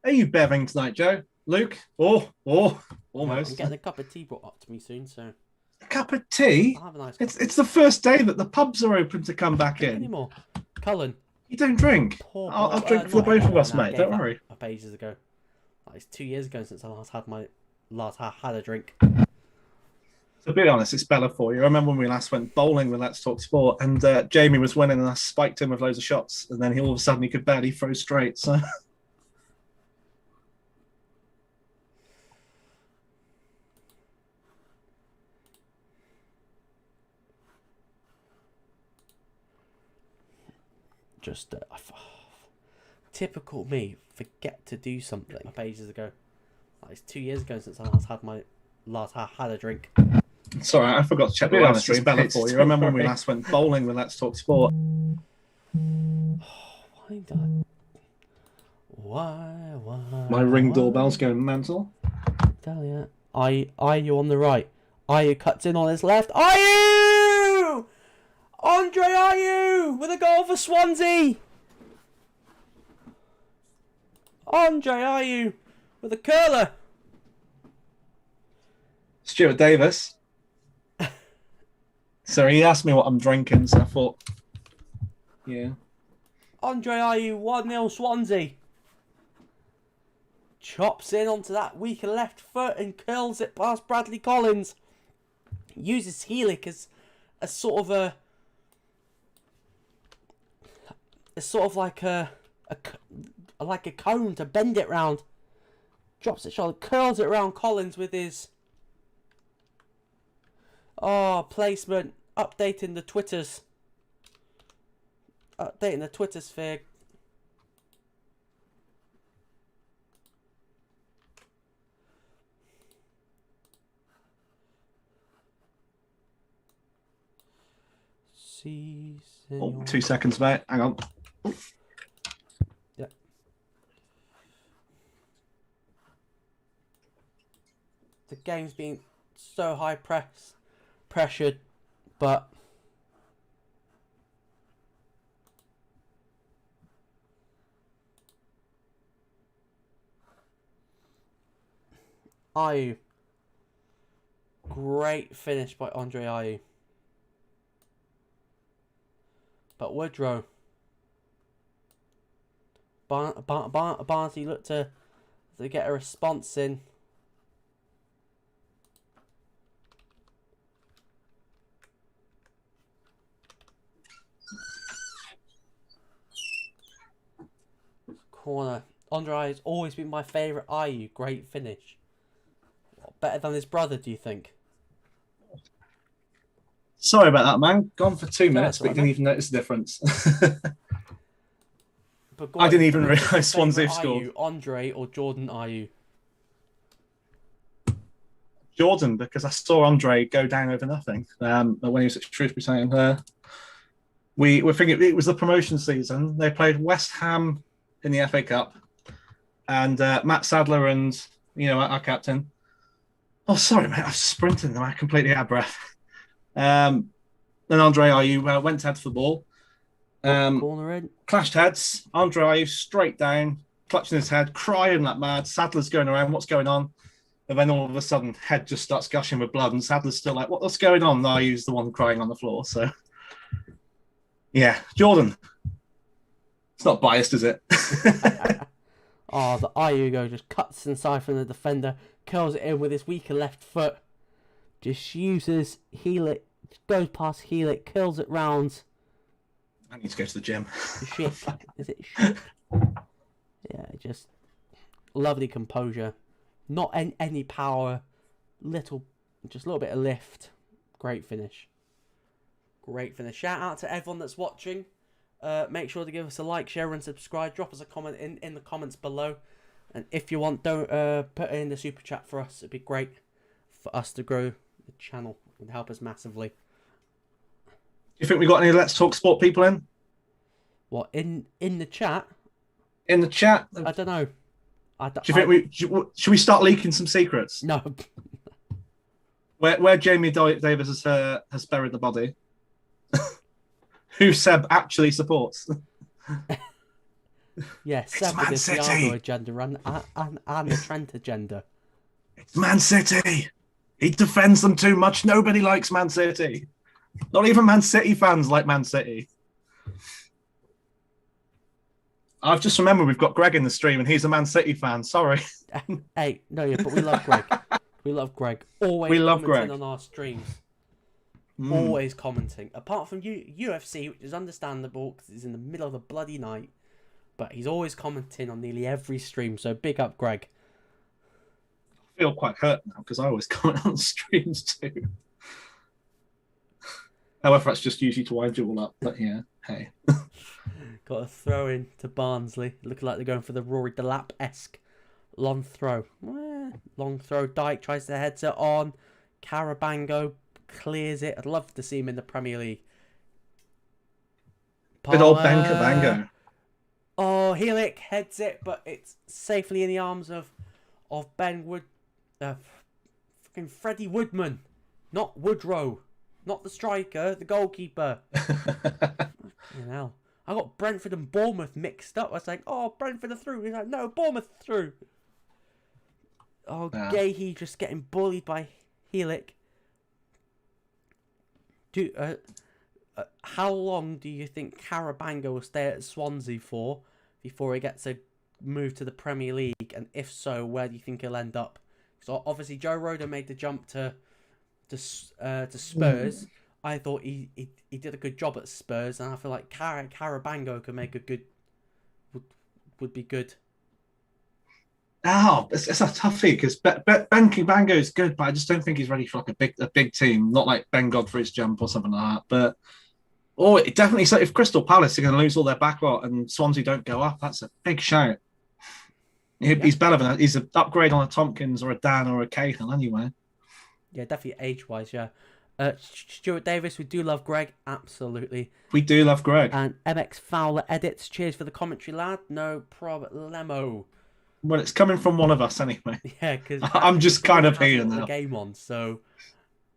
Are you beving tonight, Joe? Luke? Oh, almost. I'm getting a cup of tea brought up to me soon, so... A cup of tea? I'll have a nice It's the first day that the pubs are open to come back in. Anymore. Cullen. You don't drink? I'll drink for both of us, mate. Don't worry. Up ages ago. It's 2 years ago since I last had a drink. To be honest, it's Bella for you. I remember when we last went bowling with Let's Talk Sport, and Jamie was winning, and I spiked him with loads of shots, and then all of a sudden he could barely throw straight. So. Just typical me, forget to do something up ages ago. It's 2 years ago since I last had a drink. Sorry, I forgot to check the live stream. Bella for you. I remember when we last went bowling with Let's Talk Sport. Why? My ring doorbell's going mental. Tell ya. Ayew on the right. Ayew cuts in on his left. Ayew! Andre Ayew with a goal for Swansea. Andre Ayew with a curler. Stuart Davis. So he asked me what I'm drinking, so I thought, yeah. Andre Ayew 1-0 Swansea. Chops in onto that weaker left foot and curls it past Bradley Collins. Uses Heelick as a sort of a... It's sort of like a cone to bend it round. Drops it shoulder, curls it round Collins with his placement. Updating the Twitters. Updating the Twitter sphere. Oh, 2 seconds, mate. Hang on. Yeah. The game's been so high pressured, but Ayew Great finish by Andre Ayew. But Woodrow. Barnsley looked to get a response in. Corner. Andre Ayew's always been my favourite Ayew. Great finish. Better than his brother, do you think? Sorry about that, man. Gone for 2 minutes, That's but you right, didn't mate. even notice the difference. But I didn't even who's your realise Swansea favourite scored. Ayew, Andre or Jordan Ayew? Jordan, because I saw Andre go down over nothing when he was at Shrewsbury Town. We're thinking it was the promotion season. They played West Ham in the FA Cup, and Matt Sadler and our captain. Oh, sorry, mate. I was sprinting and I completely out of breath. Then Andre Ayew went head for the ball. Corner in. Clashed heads. Andre Ayew straight down, clutching his head, crying like mad. Sadler's going around. What's going on? And then all of a sudden, head just starts gushing with blood, and Sadler's still like, "What's going on?" And Ayew's the one crying on the floor. So, yeah, Jordan. It's not biased, is it? Oh, the Ayew just cuts inside from the defender, curls it in with his weaker left foot. Just uses Heelek, goes past Heelek, curls it round. I need to go to the gym. Shit. Is it shit? Yeah, just lovely composure. Not any power. Just a little bit of lift. Great finish. Great finish. Shout out to everyone that's watching. Make sure to give us a like, share, and subscribe. Drop us a comment in the comments below. And if you want, don't put it in the super chat for us. It'd be great for us to grow the channel. It would help us massively. Do you think we got any Let's Talk Sport people in? What, in the chat? In the chat? I don't know. Do you think should we start leaking some secrets? No. Where Jamie Davis has buried the body? Who Seb actually supports? Yes, Seb with the Thiago agenda and the Trent agenda. It's Man City. He defends them too much. Nobody likes Man City. Not even Man City fans like Man City. I've just remembered we've got Greg in the stream and he's a Man City fan. Sorry. Hey, no, yeah, but we love Greg. We love Greg. Always commenting on our streams. Always commenting. Apart from UFC, which is understandable because it's in the middle of the bloody night. But he's always commenting on nearly every stream. So big up, Greg. I feel quite hurt now because I always comment on streams too. However, that's just usually to wind you all up. But yeah, hey. Got a throw in to Barnsley. Looking like they're going for the Rory Delap-esque long throw. Long throw. Dyke tries to head it on. Carabango clears it. I'd love to see him in the Premier League. Good old Bango. Oh, Heelek heads it, but it's safely in the arms of Ben fucking Freddie Woodman. Not Woodrow. Not the striker, the goalkeeper. Fucking hell. I got Brentford and Bournemouth mixed up. I was like, oh, Brentford are through. He's like, no, Bournemouth through. Oh, Gahey just getting bullied by Heelek. How long do you think Carabango will stay at Swansea for before he gets a move to the Premier League? And if so, where do you think he'll end up? So obviously Joe Roden made the jump to Spurs. I thought he did a good job at Spurs, and I feel like Carabango could make would be good. Oh, it's a toughie because Ben Bango is good, but I just don't think he's ready for like a big team. Not like Ben Godfrey's jump or something like that. But it definitely. So if Crystal Palace are going to lose all their backlot and Swansea don't go up, that's a big shout. He's better than that. He's an upgrade on a Tompkins or a Dan or a Cahill anyway. Yeah, definitely age-wise, yeah. Stuart Davis, we do love Greg, absolutely. We do love Greg. And MX Fowler edits, cheers for the commentary, lad. No problemo. Well, it's coming from one of us anyway. Yeah, because I'm just kind of here now. The game on, so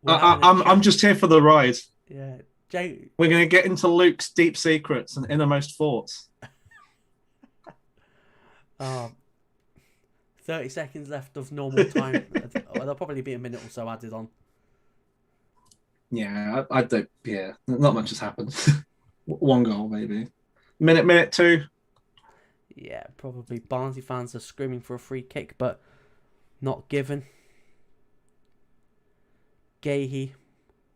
I'm just here for the ride. Yeah, we're going to get into Luke's deep secrets and innermost thoughts. 30 seconds left of normal time. There'll probably be a minute or so added on. Yeah, I don't. Yeah, not much has happened. One goal maybe. Minute two. Yeah, probably Barnsley fans are screaming for a free kick, but not given. Gahey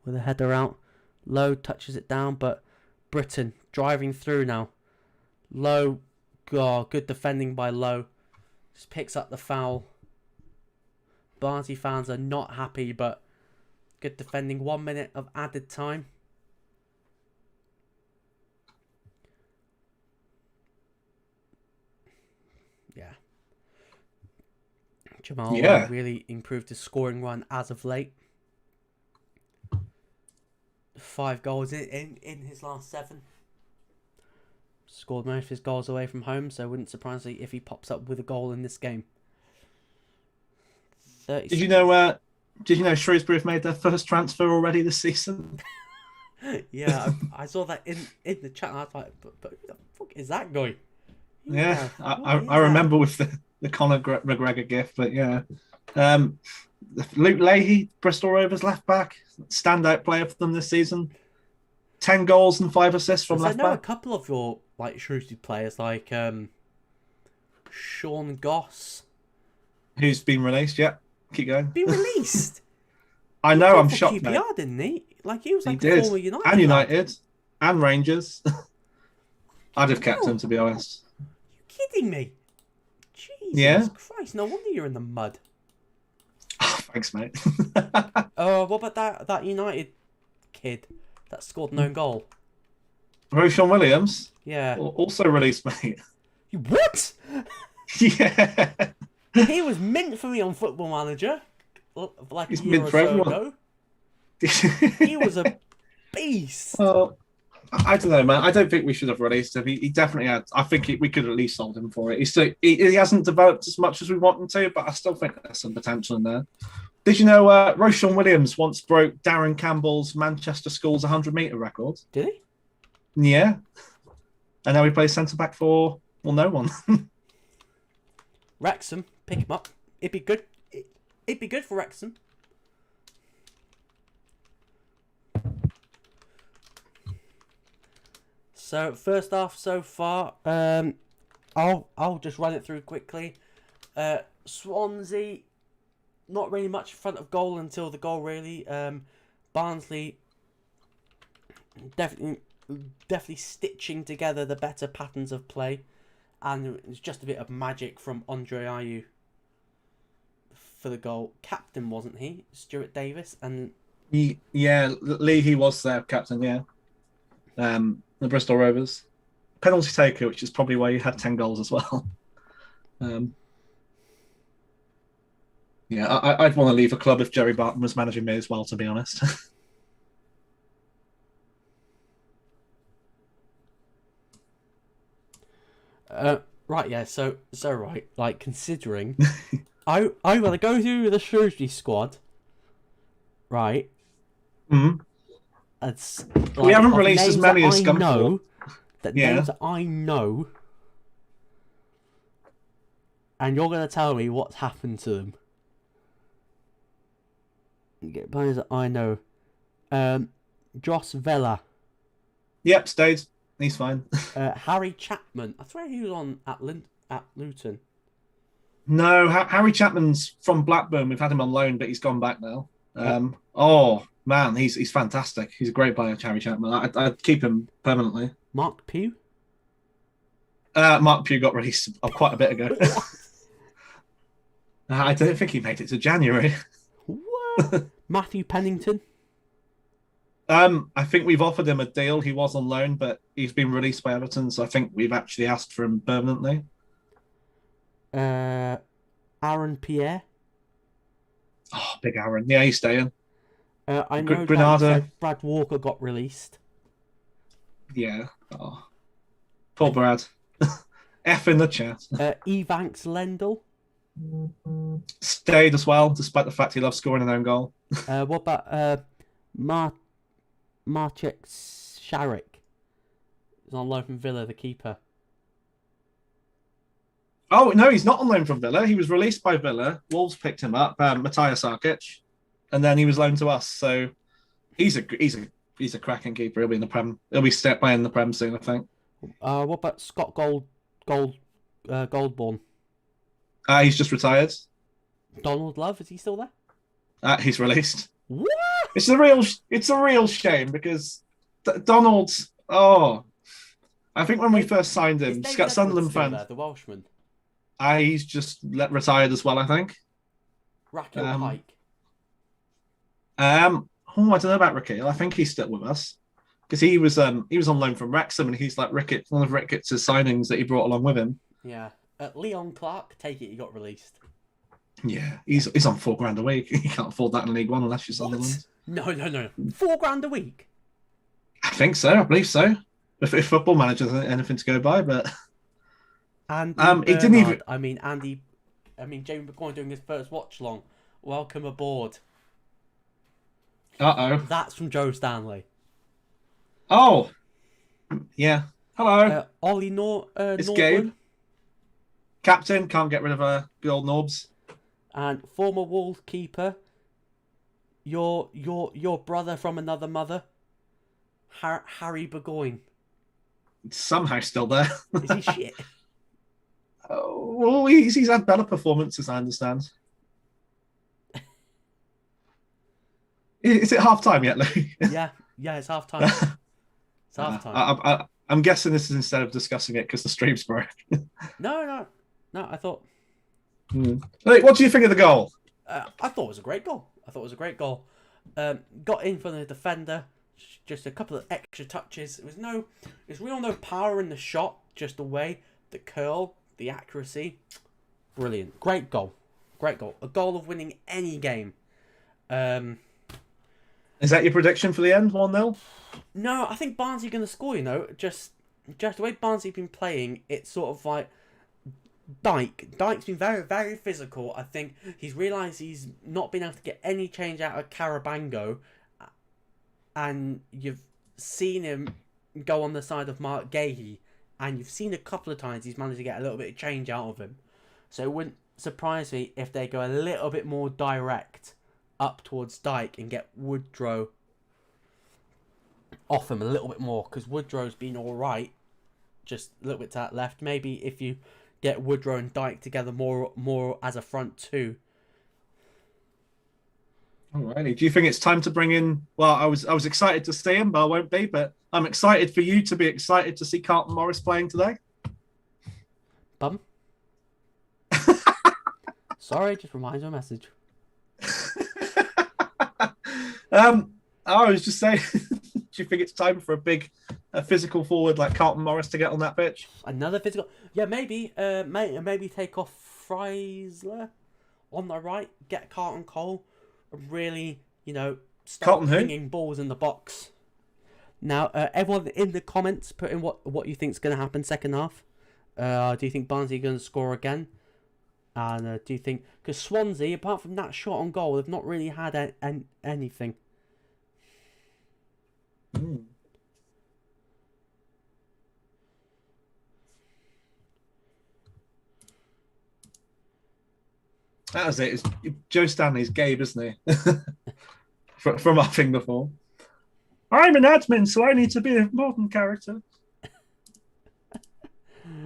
with a header out. Lowe touches it down, but Britton driving through now. Lowe, God, good defending by Lowe. Just picks up the foul. Barnsley fans are not happy, but good defending. 1 minute of added time. Yeah. Jamal Lowe Yeah. really improved his scoring run as of late. 5 goals in his last 7. Scored most of his goals away from home, so it wouldn't surprise me if he pops up with a goal in this game. 30 Did you know? Did you know Shrewsbury have made their first transfer already this season? Yeah, I saw that in the chat. And I was like, but who the fuck is that guy? Yeah, I What is remember with the Conor McGregor gift, but yeah. Luke Leahy, Bristol Rovers left back, standout player for them this season. 10 goals and 5 assists from that? left I know a back. couple of your like Shrewsbury players, like Sean Goss, Who's been released? Yeah, keep going. been released. I He know, played I'm for shocked, mate. QPR, didn't he? Like he was He like a did. former United And lad. United. And Rangers. I'd have kept No. him, to be honest. You kidding me? Jesus Yeah. Christ! No wonder you're in the mud. Oh, thanks, mate. What about that United kid that scored no goal? Roshan Williams, Yeah. also released, mate. What? Yeah. He was mint for me on Football Manager, like He's a year mint or for so everyone. ago. He was a beast. Oh, I don't know, man. I don't think we should have released him. He definitely had. I think we could at least sold him for it. He hasn't developed as much as we want him to, but I still think there's some potential in there. Did you know Roshan Williams once broke Darren Campbell's Manchester Schools 100-meter record? Did he? Yeah. And now he plays centre back for, well, no one. Wrexham, pick him up. It'd be good. It'd be good for Wrexham. So first half so far, I'll just run it through quickly. Swansea, not really much in front of goal until the goal really. Barnsley definitely stitching together the better patterns of play, and it's just a bit of magic from Andre Ayew for the goal. Captain, wasn't he? Stuart Davis, and Yeah, Lee, he was their captain, yeah. The Bristol Rovers. Penalty taker, which is probably why he had 10 goals as well. Yeah, I'd want to leave a club if Jerry Barton was managing me as well, to be honest. right, yeah. So right, like considering, I want to go through the Shrewsbury squad, right? Mhm. It's, We haven't of released as names many that as I Scunthorpe. know. That Yeah. names that I know, and you're gonna tell me what's happened to them. Get players that I know. Joss Vela, Yep, stayed. He's fine. Harry Chapman. I swear he was on at Luton. No, Harry Chapman's from Blackburn. We've had him on loan, but he's gone back now. Oh, man, he's fantastic. He's a great player, Harry Chapman. I'd keep him permanently. Mark Pugh. Mark Pugh got released quite a bit ago. I don't think he made it to January. What? Matthew Pennington. I think we've offered him a deal. He was on loan, but he's been released by Everton, so I think we've actually asked for him permanently. Aaron Pierre. Oh, big Aaron. Yeah, he's staying. I know that Granada. you said Brad Walker got released. Yeah. Oh. Poor Brad. F in the chat. Evanks Lendl. Stayed as well, despite the fact he loves scoring an own goal. What about Marcek Sharik? He's on loan from Villa, the keeper. Oh, no, he's not on loan from Villa. He was released by Villa. Wolves picked him up, Matthias Sarkic, and then he was loaned to us. So He's a cracking keeper. He'll be in the Prem. He'll be playing in the Prem soon, I think. What about Scott Goldborn? He's just retired. Donald Love, is he still there? He's released. What? It's a real shame because Donald's. Oh, I think when we first signed him, Sunderland fans. The Welshman. He's just retired as well, I think. Raquel Pike. I don't know about Rickett. I think he's still with us because he was on loan from Wrexham, and he's like Rickett, one of Rickett's signings that he brought along with him. Yeah, Leon Clark. Take it, he got released. Yeah, he's on £4,000 a week. You can't afford that in League One unless you're Sunderland. No. £4,000 a week. I think so. I believe so. If Football Manager's anything to go by, but it didn't even. Jamie Burgoyne doing his first watch long. Welcome aboard. That's from Joe Stanley. Oh, yeah. Hello. Ollie it's Norwood. Gabe. Captain, can't get rid of good old Norbs. And former Wolves keeper. Your brother from another mother. Harry Burgoyne. Somehow still there. Is he shit? Well, he's had better performances, I understand. Is it half time yet, Luke? Yeah, it's half time. It's half time. I'm guessing this is instead of discussing it because the stream's broke. No. I thought. Luke, what do you think of the goal? I thought it was a great goal. Got in from the defender. Just a couple of extra touches. There's real no power in the shot. Just the way, the curl, the accuracy. Brilliant. Great goal. A goal of winning any game. Is that your prediction for the end? 1-0? No, I think Barnsley going to score, Just the way Barnsley been playing, it's sort of like Dyke's been very, very physical. I think he's realised he's not been able to get any change out of Carabango. And you've seen him go on the side of Mark Gahey. And you've seen a couple of times he's managed to get a little bit of change out of him. So it wouldn't surprise me if they go a little bit more direct up towards Dyke and get Woodrow off him a little bit more. Because Woodrow's been alright. Just a little bit to that left. Maybe if you get Woodrow and Dyke together more as a front two. Alrighty. Do you think it's time to bring in? Well, I was excited to see him, but I won't be. But I'm excited for you to be excited to see Carlton Morris playing today. Bum. Sorry, just reminds me of a message. I was just saying. Do you think it's time for a physical forward like Carlton Morris to get on that pitch? Another physical? Yeah, maybe. Maybe take off Freisler on the right. Get Carlton Cole. Really, start bringing balls in the box. Now, everyone in the comments, put in what you think's going to happen second half. Do you think Barnsley are going to score again? And do you think... Because Swansea, apart from that shot on goal, they've not really had anything. That was it. It's Joe Stanley's Gabe, isn't he? from our thing before. I'm an admin, so I need to be a modern character.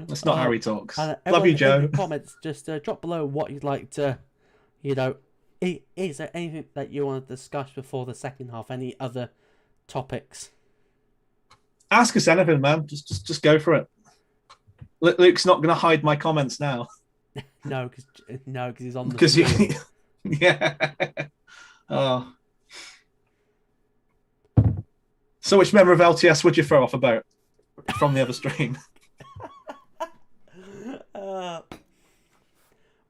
That's not how he talks. Love you, Joe. In the comments, just drop below what you'd like to, is there anything that you want to discuss before the second half? Any other topics? Ask us anything, man. Just go for it. Luke's not going to hide my comments now. No, because he's on the yeah. Oh. So which member of LTS would you throw off a boat from the other stream?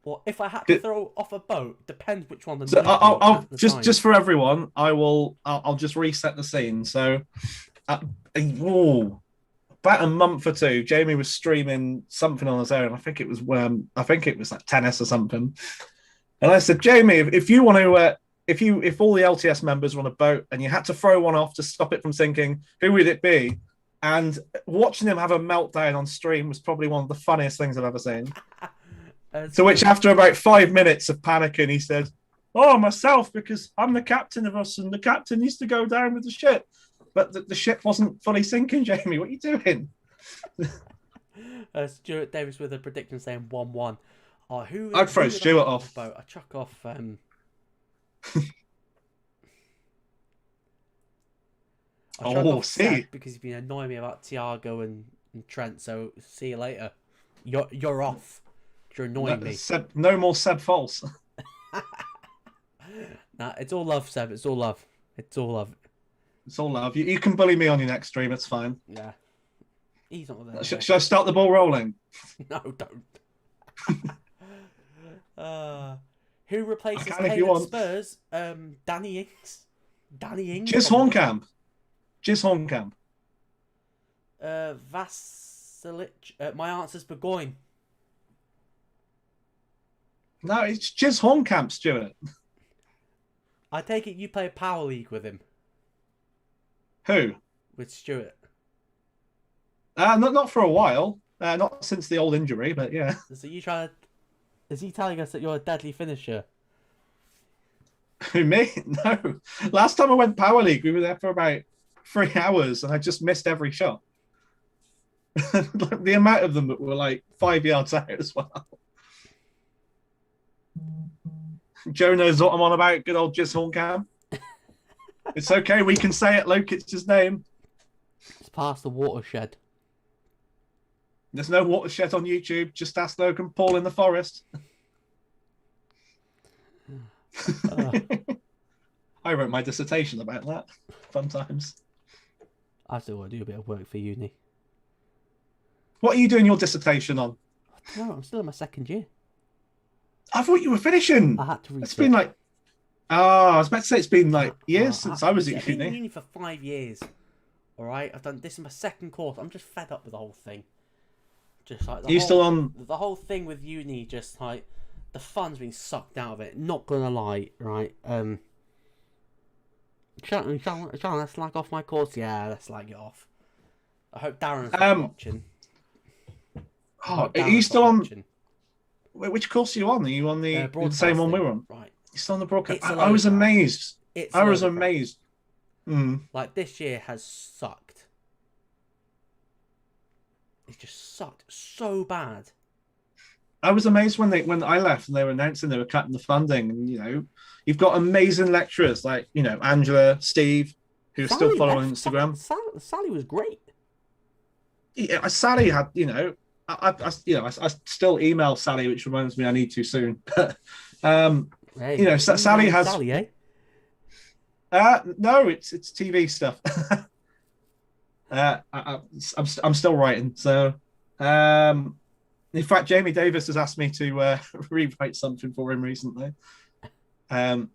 Well, if I had to throw off a boat, depends which one. So I'll just for everyone, I'll just reset the scene. So, about a month or two, Jamie was streaming something on his own. I think it was like tennis or something. And I said, Jamie, if you want to, if all the LTS members were on a boat and you had to throw one off to stop it from sinking, who would it be? And watching him have a meltdown on stream was probably one of the funniest things I've ever seen. To which, after about 5 minutes of panicking, he said, Oh, myself, because I'm the captain of us, and the captain needs to go down with the ship. But the ship wasn't fully sinking, Jamie. What are you doing? Stuart Davis with a prediction saying 1-1. Oh, I'd throw who would I Stuart chuck off. boat? I chuck off. I chuck Oh, off see. Seb because he's been annoying me about Thiago and Trent. So see you later. You're off. You're annoying me. No more Seb false. Nah, it's all love, Seb. It's all love. It's all love. It's all love. You can bully me on your next stream. It's fine. Yeah. He's not there. Should I start the ball rolling? No, don't. Who replaces I can if Kane you at want. Spurs? Danny Ings. Danny Ings. Jizz Hornkamp. Jizz Hornkamp. Vasilic. My answer's Burgoyne. No, it's Jizz Hornkamp, Stuart. I take it you play a Power League with him. Who? With Stuart. Not for a while. Not since the old injury, but yeah. So you try to... Is he telling us that you're a deadly finisher? Who, me? No. Last time I went Power League, we were there for about 3 hours, and I just missed every shot. The amount of them that were like 5 yards out as well. Joe knows what I'm on about. Good old Jizz Hornkamp. It's okay. We can say it. Luke, it's his name. It's past the watershed. There's no watershed on YouTube. Just ask Logan Paul in the forest. I wrote my dissertation about that. Fun times. I still want to do a bit of work for uni. What are you doing your dissertation on? No, I'm still in my second year. I thought you were finishing. I had to research. It's been like... I was about to say it's been like years since I was at I've been in uni. uni for 5 years. Alright, I've done this in my second course. I'm just fed up with the whole thing. Just like Still on... The whole thing with uni, just like the fun's been sucked out of it. Not gonna lie, right? Sean, let's slag off my course. Yeah, let's slag it off. I hope Darren's not watching. Are you still on? Which course are you on? Are you on the same one we were on? Right. You're still on the broadcast. I was amazed. I was amazed. Like this year has sucked. It just sucked so bad. I was amazed when I left and they were announcing they were cutting the funding. And you've got amazing lecturers like Angela, Steve, who still follow on Instagram. Sally was great. Yeah, Sally had I still email Sally, which reminds me I need to soon. Hey, Sally has. Sally, eh? No, it's TV stuff. I'm still writing. So, in fact, Jamie Davis has asked me to rewrite something for him recently. I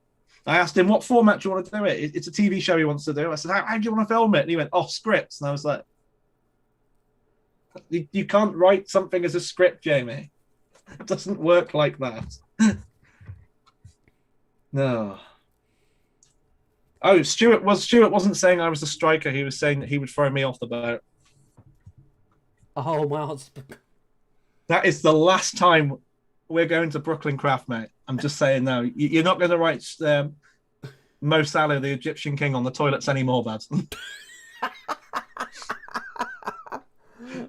asked him what format do you want to do it. It's a TV show he wants to do. I said, how do you want to film it? And he went, scripts. And I was like, you can't write something as a script, Jamie. It doesn't work like that. No. Oh, Stuart wasn't saying I was a striker. He was saying that he would throw me off the boat. Oh, my husband. That is the last time we're going to Brooklyn Craft, mate. I'm just saying now. You're not going to write Mo Salah, the Egyptian king, on the toilets anymore, bad.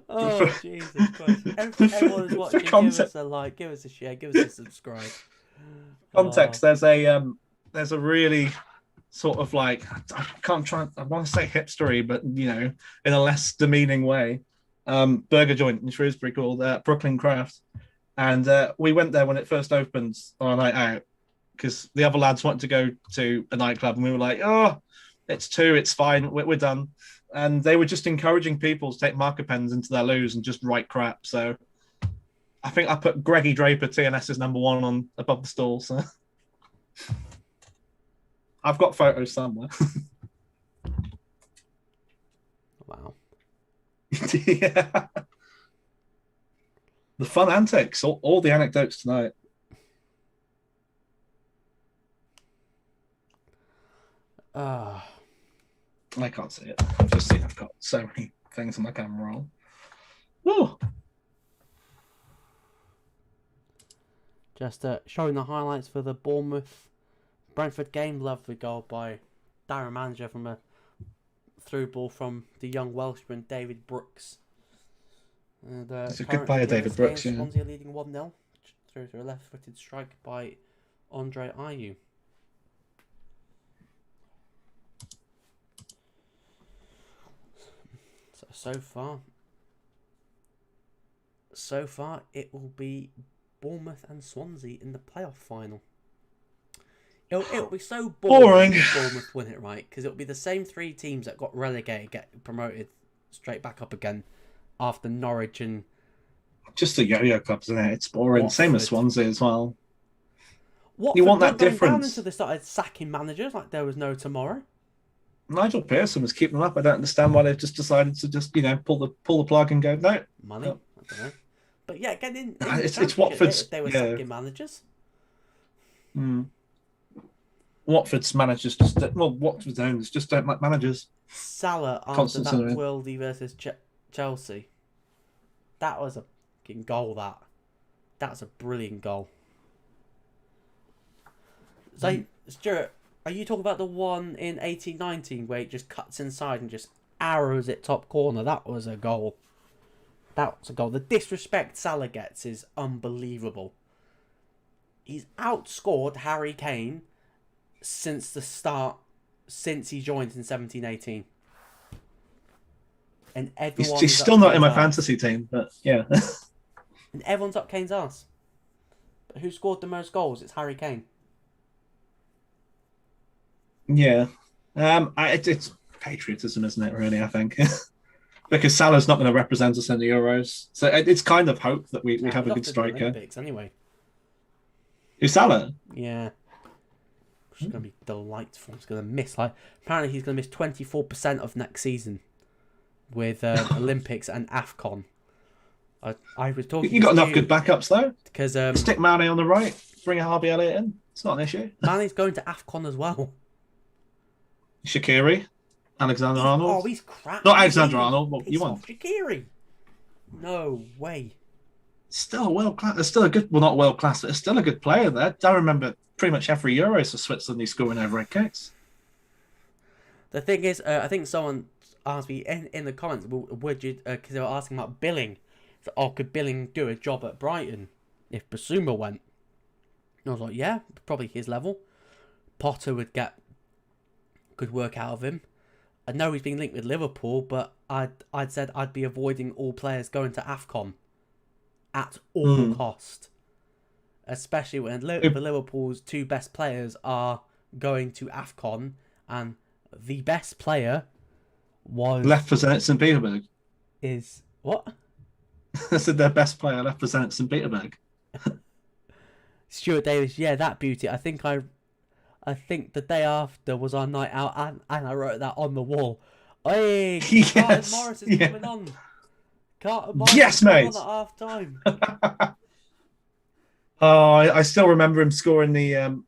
Oh, Jesus Christ. Everyone who's watching, give us a like, give us a share, give us a subscribe. Context, there's a really sort of like, I want to say hipstery, but, in a less demeaning way, burger joint in Shrewsbury called Brooklyn Craft. And we went there when it first opened on a night out because the other lads wanted to go to a nightclub and we were like, it's 2, it's fine, we're done. And they were just encouraging people to take marker pens into their loos and just write crap. So I think I put Greggy Draper TNS's number 1 on above the stall. So I've got photos somewhere. Wow. Yeah. The fun antics, all the anecdotes tonight. I can't see it. I've just seen I've got so many things on my camera roll. Oh. Just showing the highlights for the Bournemouth Brentford game, lovely goal by Darren Manager from a through ball from the young Welshman David Brooks. And, He's a good player, David Brooks. Yeah. Swansea leading 1-0 through to a left-footed strike by Andre Ayew. So far, it will be Bournemouth and Swansea in the playoff final. It'll be so boring if Bournemouth win it, right? Because it'll be the same three teams that got relegated get promoted straight back up again after Norwich and... Just the yo-yo clubs, isn't it? It's boring. Watford. Same as Swansea as well. Watford you want that difference. Down until they started sacking managers like there was no tomorrow. Nigel Pearson was keeping them up. I don't understand why they've just decided to just pull the plug and go no money. No. I don't know. But yeah, again, in it's Watford's. They were sacking managers. Watford's managers Watford's owners just don't like managers. Salah after that worldie versus Chelsea. That was a fucking goal. That's a brilliant goal. So, Stuart, are you talking about the one in 18-19 where it just cuts inside and just arrows it top corner? That was a goal. The disrespect Salah gets is unbelievable. He's outscored Harry Kane since the start, since he joined in 17-18. And everyone he's still not in my fantasy team, but yeah. And everyone's up Kane's ass. But who scored the most goals? It's Harry Kane. Yeah. It's patriotism, isn't it, really, I think? Because Salah's not going to represent us in the Euros. So it's kind of hope that we have a good striker. Olympics, anyway. Who's Salah? Yeah. Which is going to be delightful. He's going to miss, apparently he's going to miss 24% of next season with Olympics and AFCON. I was talking You got enough good backups, though. Because stick Mane on the right, bring a Harvey Elliott in. It's not an issue. Mane's going to AFCON as well. Shaqiri, Alexander-Arnold. Oh, he's crap. Not Alexander-Arnold, but you want Shaqiri. No way. Still world class. It's still a good. Well, not world class. But it's still a good player there. I remember pretty much every Euros for Switzerland he's scoring overhead kicks. The thing is, I think someone asked me in the comments, would you? Because they were asking about Billing. So, could Billing do a job at Brighton if Basuma went? And I was like, yeah, probably his level. Potter would get good work out of him. I know he's been linked with Liverpool, but I'd said I'd be avoiding all players going to AFCON at all cost. Especially when Liverpool's two best players are going to AFCON, and the best player was... Left for Zenit St. Petersburg. Is... What? I said their best player left for Zenit St. Petersburg. Stuart Davis, yeah, that beauty. I think the day after was our night out, and I wrote that on the wall. Hey, yes, Carlton Morris is coming on. Carlton Morris yes, is mate. On at half time. Oh, I still remember him scoring the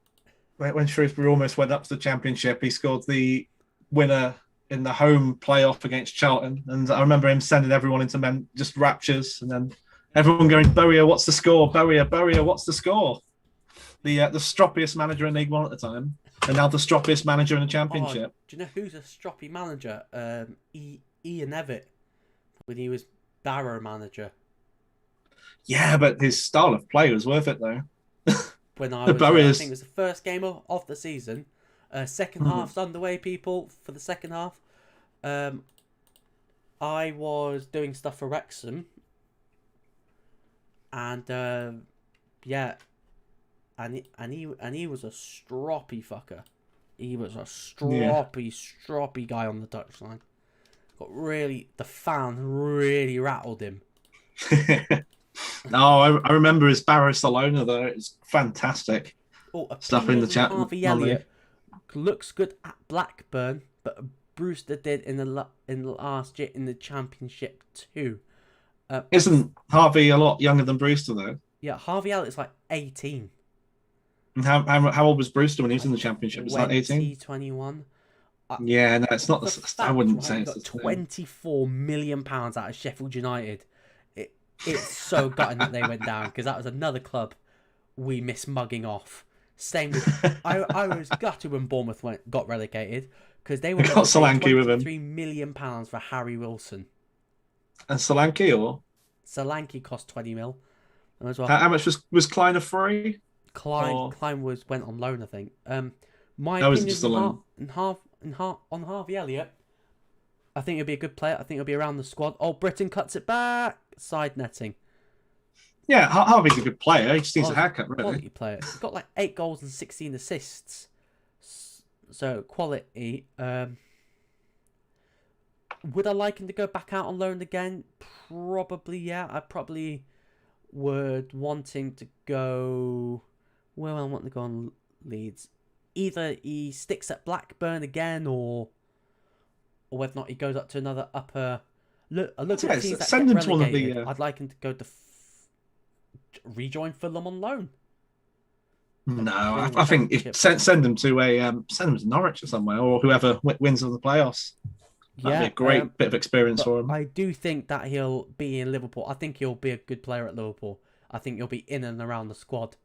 when Shrewsbury almost went up to the Championship. He scored the winner in the home playoff against Charlton, and I remember him sending everyone into just raptures, and then everyone going, "Bowyer, what's the score? Bowyer, what's the score?" The stroppiest manager in League One at the time, and now the stroppiest manager in the Championship. Do you know who's a stroppy manager? Ian Evatt, when he was Barrow manager. Yeah, but his style of play was worth it, though. When I think it was the first game of the season. Second half's underway, people, for the second half. I was doing stuff for Wrexham. And, yeah. And he was a stroppy fucker. He was a stroppy guy on the touchline. The fan really rattled him. No, I remember his Barcelona though. It's fantastic. Stuff in the chat. Harvey Elliott looks good at Blackburn, but Brewster did in the last year in the Championship too. Isn't Harvey a lot younger than Brewster though? Yeah, Harvey Elliott's like 18. And how old was Brewster when he was in the Championship? Was that 18? 21. Yeah, no, it's not. I wouldn't say it's got £24 million out of Sheffield United. It's so gutting that they went down, because that was another club we miss mugging off. Same with I was gutted when Bournemouth got relegated because they were Got Solanke with him. £23 million for Harry Wilson. And Solanke, or Solanke cost 20 mil as well. How much was Kleiner free? Klein went on loan, I think. My That was opinion just a loan. on Harvey Elliott. I think he'll be a good player. I think he'll be around the squad. Oh, Britain cuts it back. Side netting. Yeah, Harvey's a good player. He just needs a haircut, really. Quality player. He's got like 8 goals and 16 assists. So, quality. Would I like him to go back out on loan again? Probably, yeah. I probably would want him to go... Where I want to go on Leeds. Either he sticks at Blackburn again, or whether or not he goes up to another upper... Look at the teams that send get him to one of relegated. the... I'd like him to go to rejoin Fulham on loan. No, I think send him to Norwich or somewhere, or whoever wins of the playoffs. That'd be a great bit of experience for him. I do think that he'll be in Liverpool. I think he'll be a good player at Liverpool. I think he'll be in and around the squad.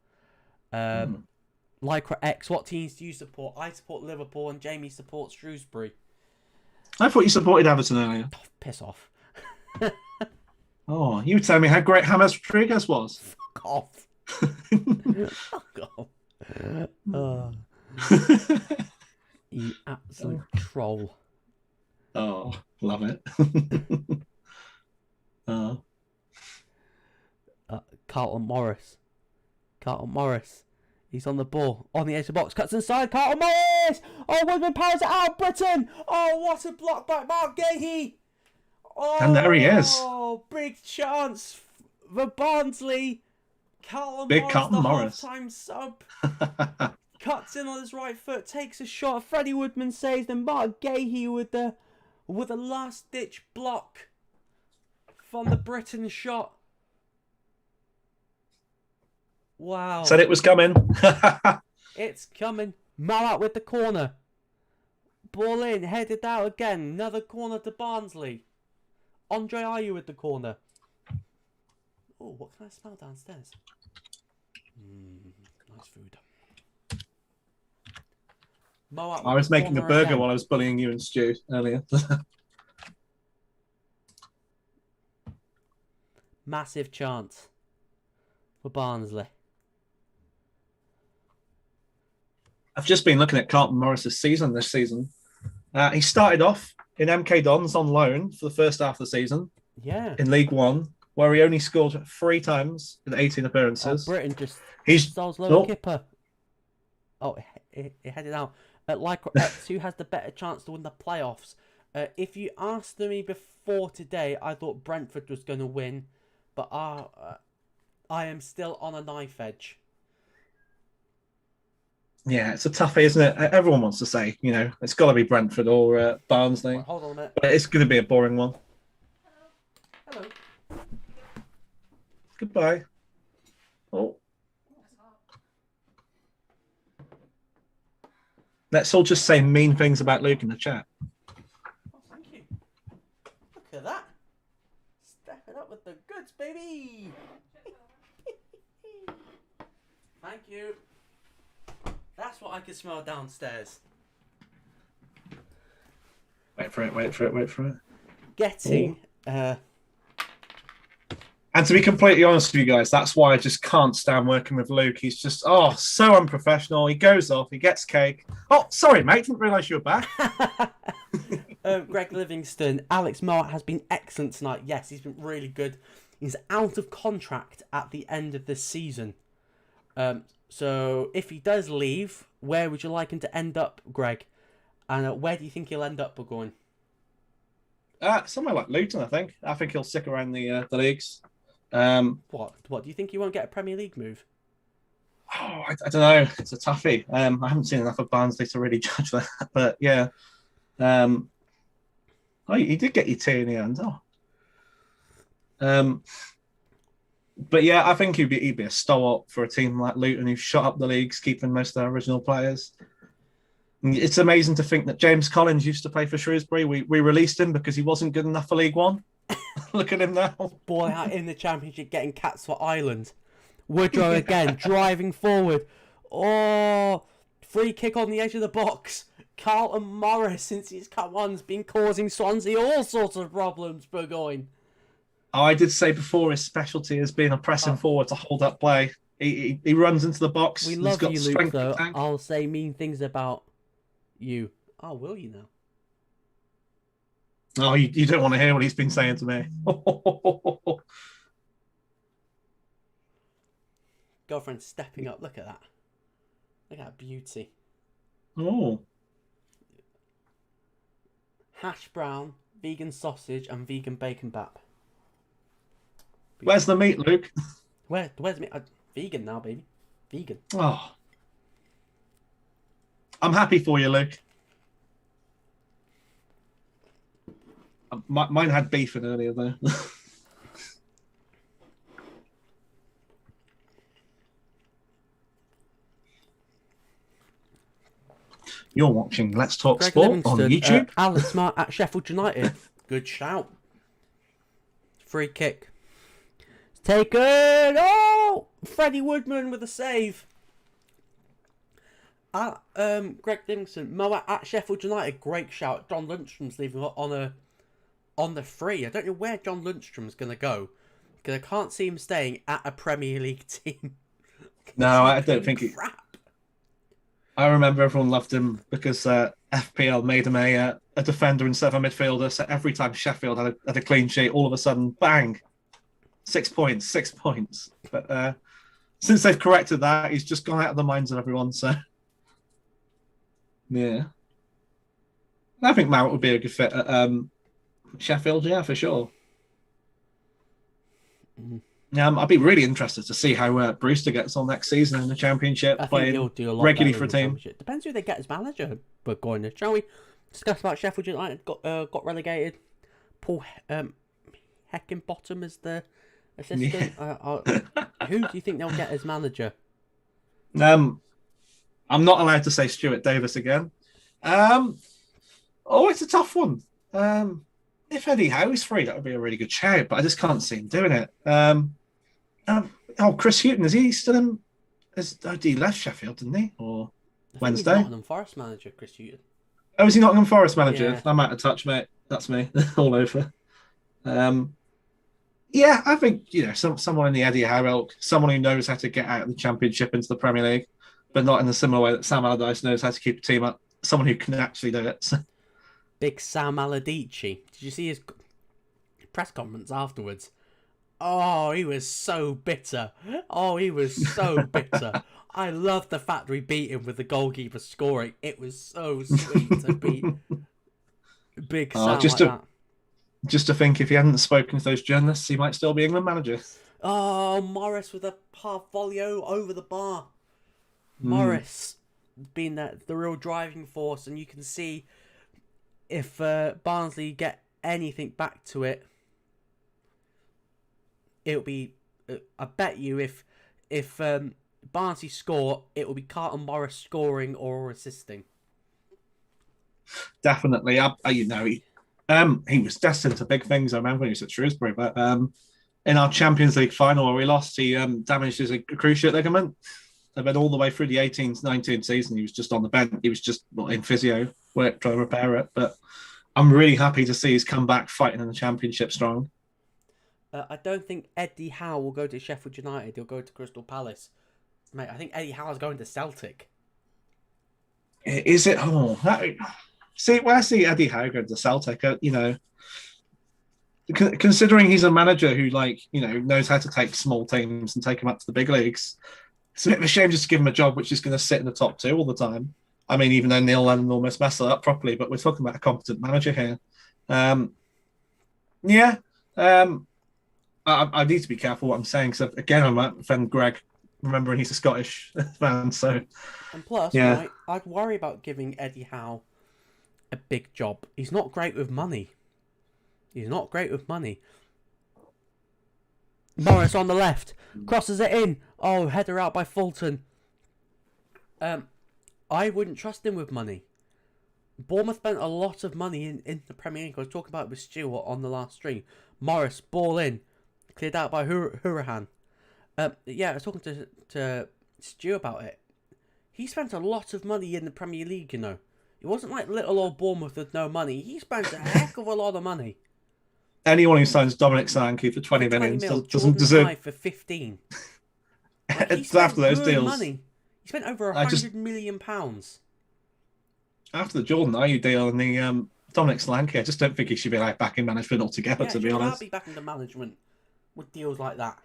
Lycra X, what teams do you support? I support Liverpool and Jamie supports Shrewsbury. I thought you supported Everton earlier. Oh, piss off. Oh, you tell me how great James Rodriguez was. Fuck off. Fuck off. You absolute troll. Oh, love it. Carlton Morris. He's on the ball. On the edge of the box. Cuts inside. Carlton Morris! Oh, Woodman powers it out. Britain! Oh, what a block by Mark Gahey! Oh, and there he is. Oh, big chance for Barnsley. Big Carlton Morris. Half-time sub. Cuts in on his right foot. Takes a shot. Freddie Woodman saves. Then Mark Gahey with a last-ditch block from the Britain shot. Wow. Said it was coming. It's coming. Marat with the corner. Ball in. Headed out again. Another corner to Barnsley. Andre Ayew with the corner. Oh, what can I smell downstairs? Nice food. I was making a burger again while I was bullying you and Stu earlier. Massive chance for Barnsley. I've just been looking at Carlton Morris's season this season. He started off in MK Dons on loan for the first half of the season. Yeah. In League One, where he only scored 3 times in 18 appearances. Oh, Britain just Sol's kipper. Oh, he headed out. Lycra X, who has the better chance to win the playoffs? If you asked me before today, I thought Brentford was going to win, but I am still on a knife edge. Yeah, it's a toughie, isn't it? Everyone wants to say, it's got to be Brentford or Barnsley. Right, hold on a minute. But it's going to be a boring one. Hello. Goodbye. Oh. Let's all just say mean things about Luke in the chat. Oh, thank you. Look at that. Stepping up with the goods, baby. Thank you. That's what I can smell downstairs. Wait for it. Getting... And to be completely honest with you guys, that's why I just can't stand working with Luke. He's just, so unprofessional. He goes off, he gets cake. Oh, sorry, mate. Didn't realise you were back. Greg Livingston. Alex Mowat has been excellent tonight. Yes, he's been really good. He's out of contract at the end of this season. So if he does leave, where would you like him to end up, Greg? And where do you think he'll end up, Burgoyne? Somewhere like Luton, I think. I think he'll stick around the leagues. What? Do you think he won't get a Premier League move? Oh, I don't know. It's a toughie. I haven't seen enough of Barnsley to really judge that. But yeah. He did get your tea in the end. But yeah, I think he'd be a stalwart for a team like Luton who shot up the leagues, keeping most of their original players. It's amazing to think that James Collins used to play for Shrewsbury. We released him because he wasn't good enough for League One. Look at him now. Boy out in the Championship getting cats for Ireland. Woodrow again, driving forward. Oh, free kick on the edge of the box. Carlton Morris, since he's come on, has been causing Swansea all sorts of problems, Burgoyne. Oh, I did say before his specialty has been a pressing forward to hold up play. He runs into the box. We He's love got you, Luke, strength though. to tank. I'll say mean things about you. Oh, will you now? Oh, you don't want to hear what he's been saying to me. Girlfriend's stepping up. Look at that. Look at that beauty. Oh. Hash brown, vegan sausage, and vegan bacon bap. Where's the meat, Luke? Where's me? Vegan now, baby. Vegan. Oh. I'm happy for you, Luke. Mine had beef in earlier, though. You're watching Let's Talk Greg Sport Livingston, on YouTube. Alan Smart at Sheffield United. Good shout. Free kick. It's taken. Oh! Freddie Woodman with a save. Greg Livingston. Moa at Sheffield United. Great shout. John Lundstrom's leaving on the free. I don't know where John Lundstrom's going to go, because I can't see him staying at a Premier League team. No, I don't think it. Crap. I remember everyone loved him because FPL made him a defender instead of a midfielder. So every time Sheffield had a clean sheet, all of a sudden, bang, 6 points, 6 points. But since they've corrected that, he's just gone out of the minds of everyone. So, yeah. I think Mount would be a good fit at Sheffield, yeah, for sure. I'd be really interested to see how Brewster gets on next season in the Championship, I think playing he'll do a lot regularly better for a in the team. Championship. Depends who they get as manager. But going there, shall we discuss about Sheffield United got relegated? Paul Heckingbottom is the assistant. Yeah. Who do you think they'll get as manager? I'm not allowed to say Stuart Davis again. It's a tough one. If Eddie Howe is free, that would be a really good shout, but I just can't see him doing it. Chris Hughton, is he still in? He left Sheffield, didn't he? Or Wednesday? He's Nottingham Forest manager, Chris Hughton. Oh, is he Nottingham Forest manager? Yeah. I'm out of touch, mate. That's me, all over. Yeah, I think someone in the Eddie Howe ilk, someone who knows how to get out of the Championship into the Premier League, but not in the similar way that Sam Allardyce knows how to keep a team up. Someone who can actually do it. Big Sam Allardyce. Did you see his press conference afterwards? Oh, he was so bitter. I love the fact we beat him with the goalkeeper scoring. It was so sweet to beat Big Sam like that. Just to think, if he hadn't spoken to those journalists, he might still be England manager. Oh, Morris with a half volley over the bar. Morris being the real driving force, and you can see if Barnsley get anything back to it, it'll be. I bet you if Barnsley score, it will be Carlton Morris scoring or assisting. Definitely, he was destined to big things. I remember when he was at Shrewsbury, but in our Champions League final where we lost, he damaged his cruciate ligament. And then all the way through the 18-19 season, he was just on the bench. He was just in physio work trying to repair it. But I'm really happy to see he's come back fighting in the Championship strong. I don't think Eddie Howe will go to Sheffield United. He'll go to Crystal Palace. Mate, I think Eddie Howe's going to Celtic. Is it? See, when I see Eddie Howe going to Celtic, considering he's a manager who, knows how to take small teams and take them up to the big leagues, it's a bit of a shame just to give him a job which is going to sit in the top two all the time. I mean, even though Neil Lennon almost messed it up properly, but we're talking about a competent manager here. I need to be careful what I'm saying, because again, I might offend Greg, remembering he's a Scottish fan. So, and plus, right, I'd worry about giving Eddie Howe a big job. He's not great with money. Morris on the left, crosses it in. Oh, header out by Fulton. I wouldn't trust him with money. Bournemouth spent a lot of money in the Premier League. I was talking about it with Stuart on the last stream. Morris, ball in, cleared out by Hurahan. I was talking to Stu about it. he spent a lot of money in the Premier League, you know. It wasn't like little old Bournemouth with no money. He spent a heck of a lot of money. Anyone who signs Dominic Solanke for 20 million doesn't deserve... Jordan for 15. Like, he It's after those good deals. money. He spent over £100 million. After the Jordan Ayew deal and the Dominic Solanke, I just don't think he should be like back in management altogether, to be honest. He should be back into management with deals like that.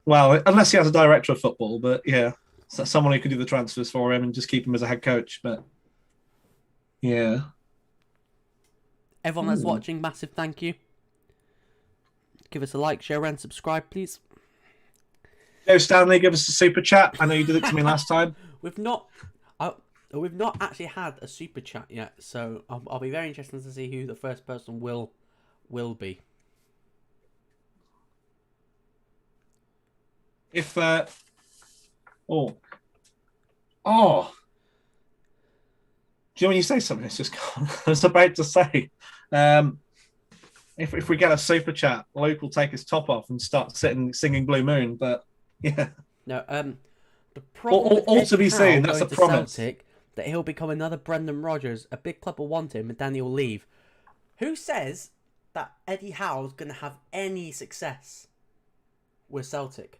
Well, unless he has a director of football, but yeah, so someone who could do the transfers for him and just keep him as a head coach. But yeah. Everyone that's watching, massive thank you. Give us a like, share, and subscribe, please. Joe Stanley, give us a super chat. I know you did it to me last time. We've not actually had a super chat yet, so I'll be very interested to see who the first person will be. If do you know when you say something, it's just gone. I was about to say, if we get a super chat, Luke will take his top off and start singing Blue Moon. But yeah, no. The problem all to be seen. That's a promise. Celtic, that he'll become another Brendan Rodgers. A big club will want him, and then he'll leave. Who says that Eddie Howe's going to have any success with Celtic?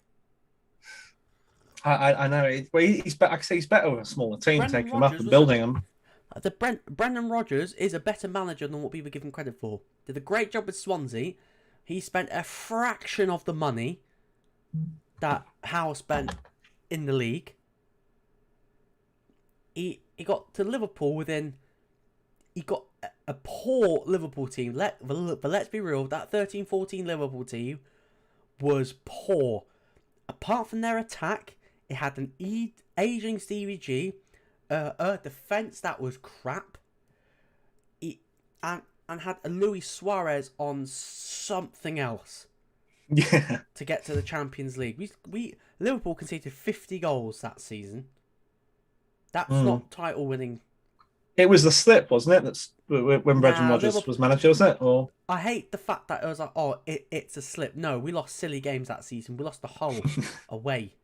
I know. He's better. I can say he's better with a smaller team, taking them up and building them. Brendan Rodgers is a better manager than what people give him credit for. Did a great job with Swansea. He spent a fraction of the money that Howe spent in the league. He got to Liverpool within... He got a poor Liverpool team. But let's be real, that 13-14 Liverpool team was poor. Apart from their attack, it had an aging Stevie G, a defence that was crap, and had a Luis Suarez on something else. Yeah. To get to the Champions League. Liverpool conceded 50 goals that season. That's not title winning. It was the slip, wasn't it? That's when Brendan Rodgers was manager, was it? Or I hate the fact that it was like, it's a slip. No, we lost silly games that season. We lost the Hull away.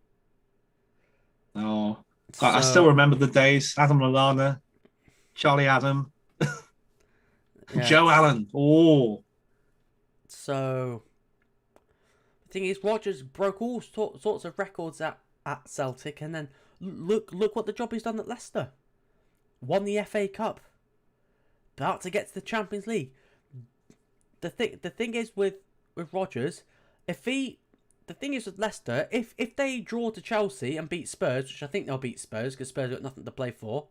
Oh, so... I still remember the days. Adam Lallana, Charlie Adam, Joe Allen. Oh, so the thing is, Rodgers broke all sorts of records at Celtic, and then look what the job he's done at Leicester. Won the FA Cup. About to get to the Champions League. The thing is with Rodgers, the thing is with Leicester, if they draw to Chelsea and beat Spurs, which I think they'll beat Spurs because Spurs got nothing to play for.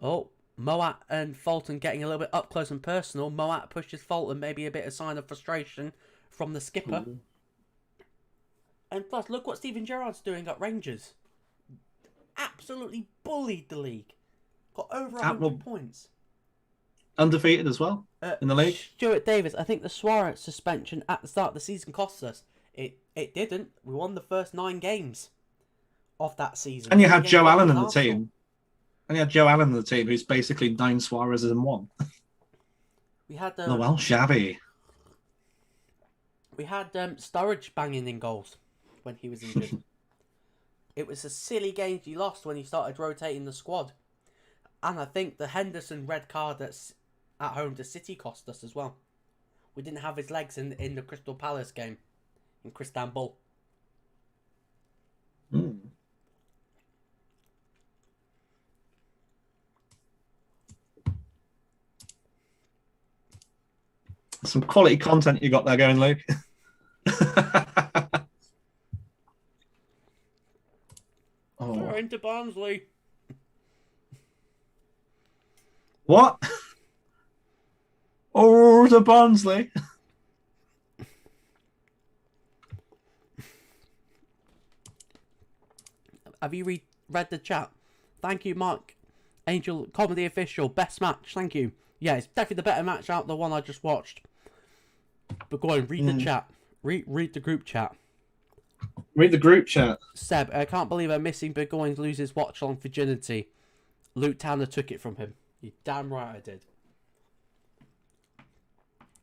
Oh, Moat and Fulton getting a little bit up close and personal. Moat pushes Fulton, maybe a bit of sign of frustration from the skipper. Ooh. And plus, look what Steven Gerrard's doing at Rangers. Absolutely bullied the league. Got over 100 points. Undefeated as well in the league. Stuart Davis, I think the Suarez suspension at the start of the season cost us. It didn't. We won the first 9 games of that season. And you had Joe Allen in the team. Who's basically 9 Suarez's in one. We had shabby. We had Sturridge banging in goals when he was injured. It was a silly game he lost when he started rotating the squad. And I think the Henderson red card that's at home to City cost us as well. We didn't have his legs in the Crystal Palace game in Istanbul. Some quality content you got there going, Luke. They're into Barnsley. What? Oh, the Barnsley. Have you read the chat? Thank you, Mark. Angel, comedy official, best match. Thank you. Yeah, it's definitely the better match out than the one I just watched. But go on, read the chat. Read the group chat. Read the group chat. Seb, I can't believe I'm missing Burgoyne loses watch on virginity. Luke Tanner took it from him. You damn right I did.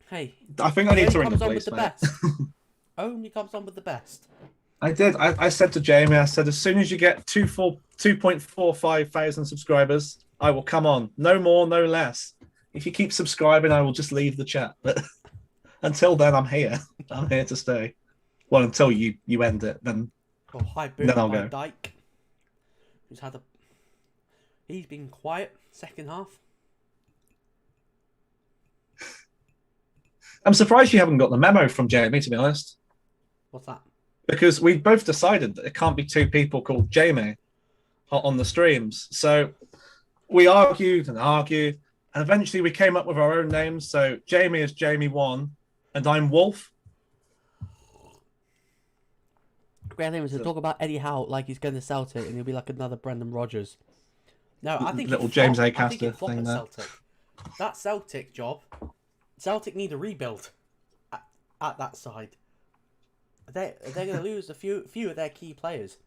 Hey, I think I need to ring the police, best. Only comes on with the best. I did. I said to Jamie, I said, as soon as you get 2.45 thousand subscribers, I will come on. No more, no less. If you keep subscribing, I will just leave the chat. But until then, I'm here. I'm here to stay. Well, until you end it, then High boom then I'll by go. Dyke. He's been quiet second half. I'm surprised you haven't got the memo from Jamie, to be honest. What's that? Because we both decided that it can't be two people called Jamie on the streams. So we argued and argued, and eventually we came up with our own names. So Jamie is Jamie1, and I'm Wolf. Great name is to talk about Eddie Howe like he's going to Celtic, and he'll be like another Brendan Rodgers. No, I think little James Acaster thing there. Celtic. That Celtic job, Celtic need a rebuild at that side. They're going to lose a few of their key players.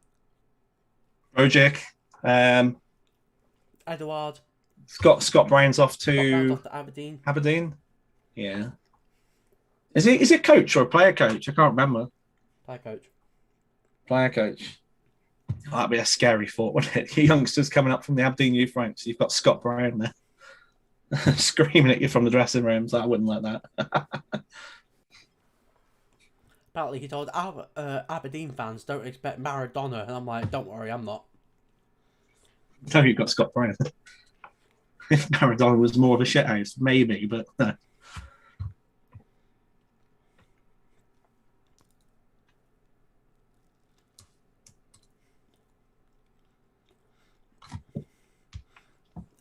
Bojic, Edouard. Scott Brown's off to Aberdeen. Aberdeen, yeah. Is he a coach or a player coach? I can't remember. Player coach. Oh, that'd be a scary thought, wouldn't it? Youngsters coming up from the Aberdeen youth ranks. You've got Scott Brown there screaming at you from the dressing rooms. I wouldn't like that. Apparently, he told Aberdeen fans don't expect Maradona, and I'm like, don't worry, I'm not. So you've got Scott Brown. If Maradona was more of a shithouse, maybe, but no.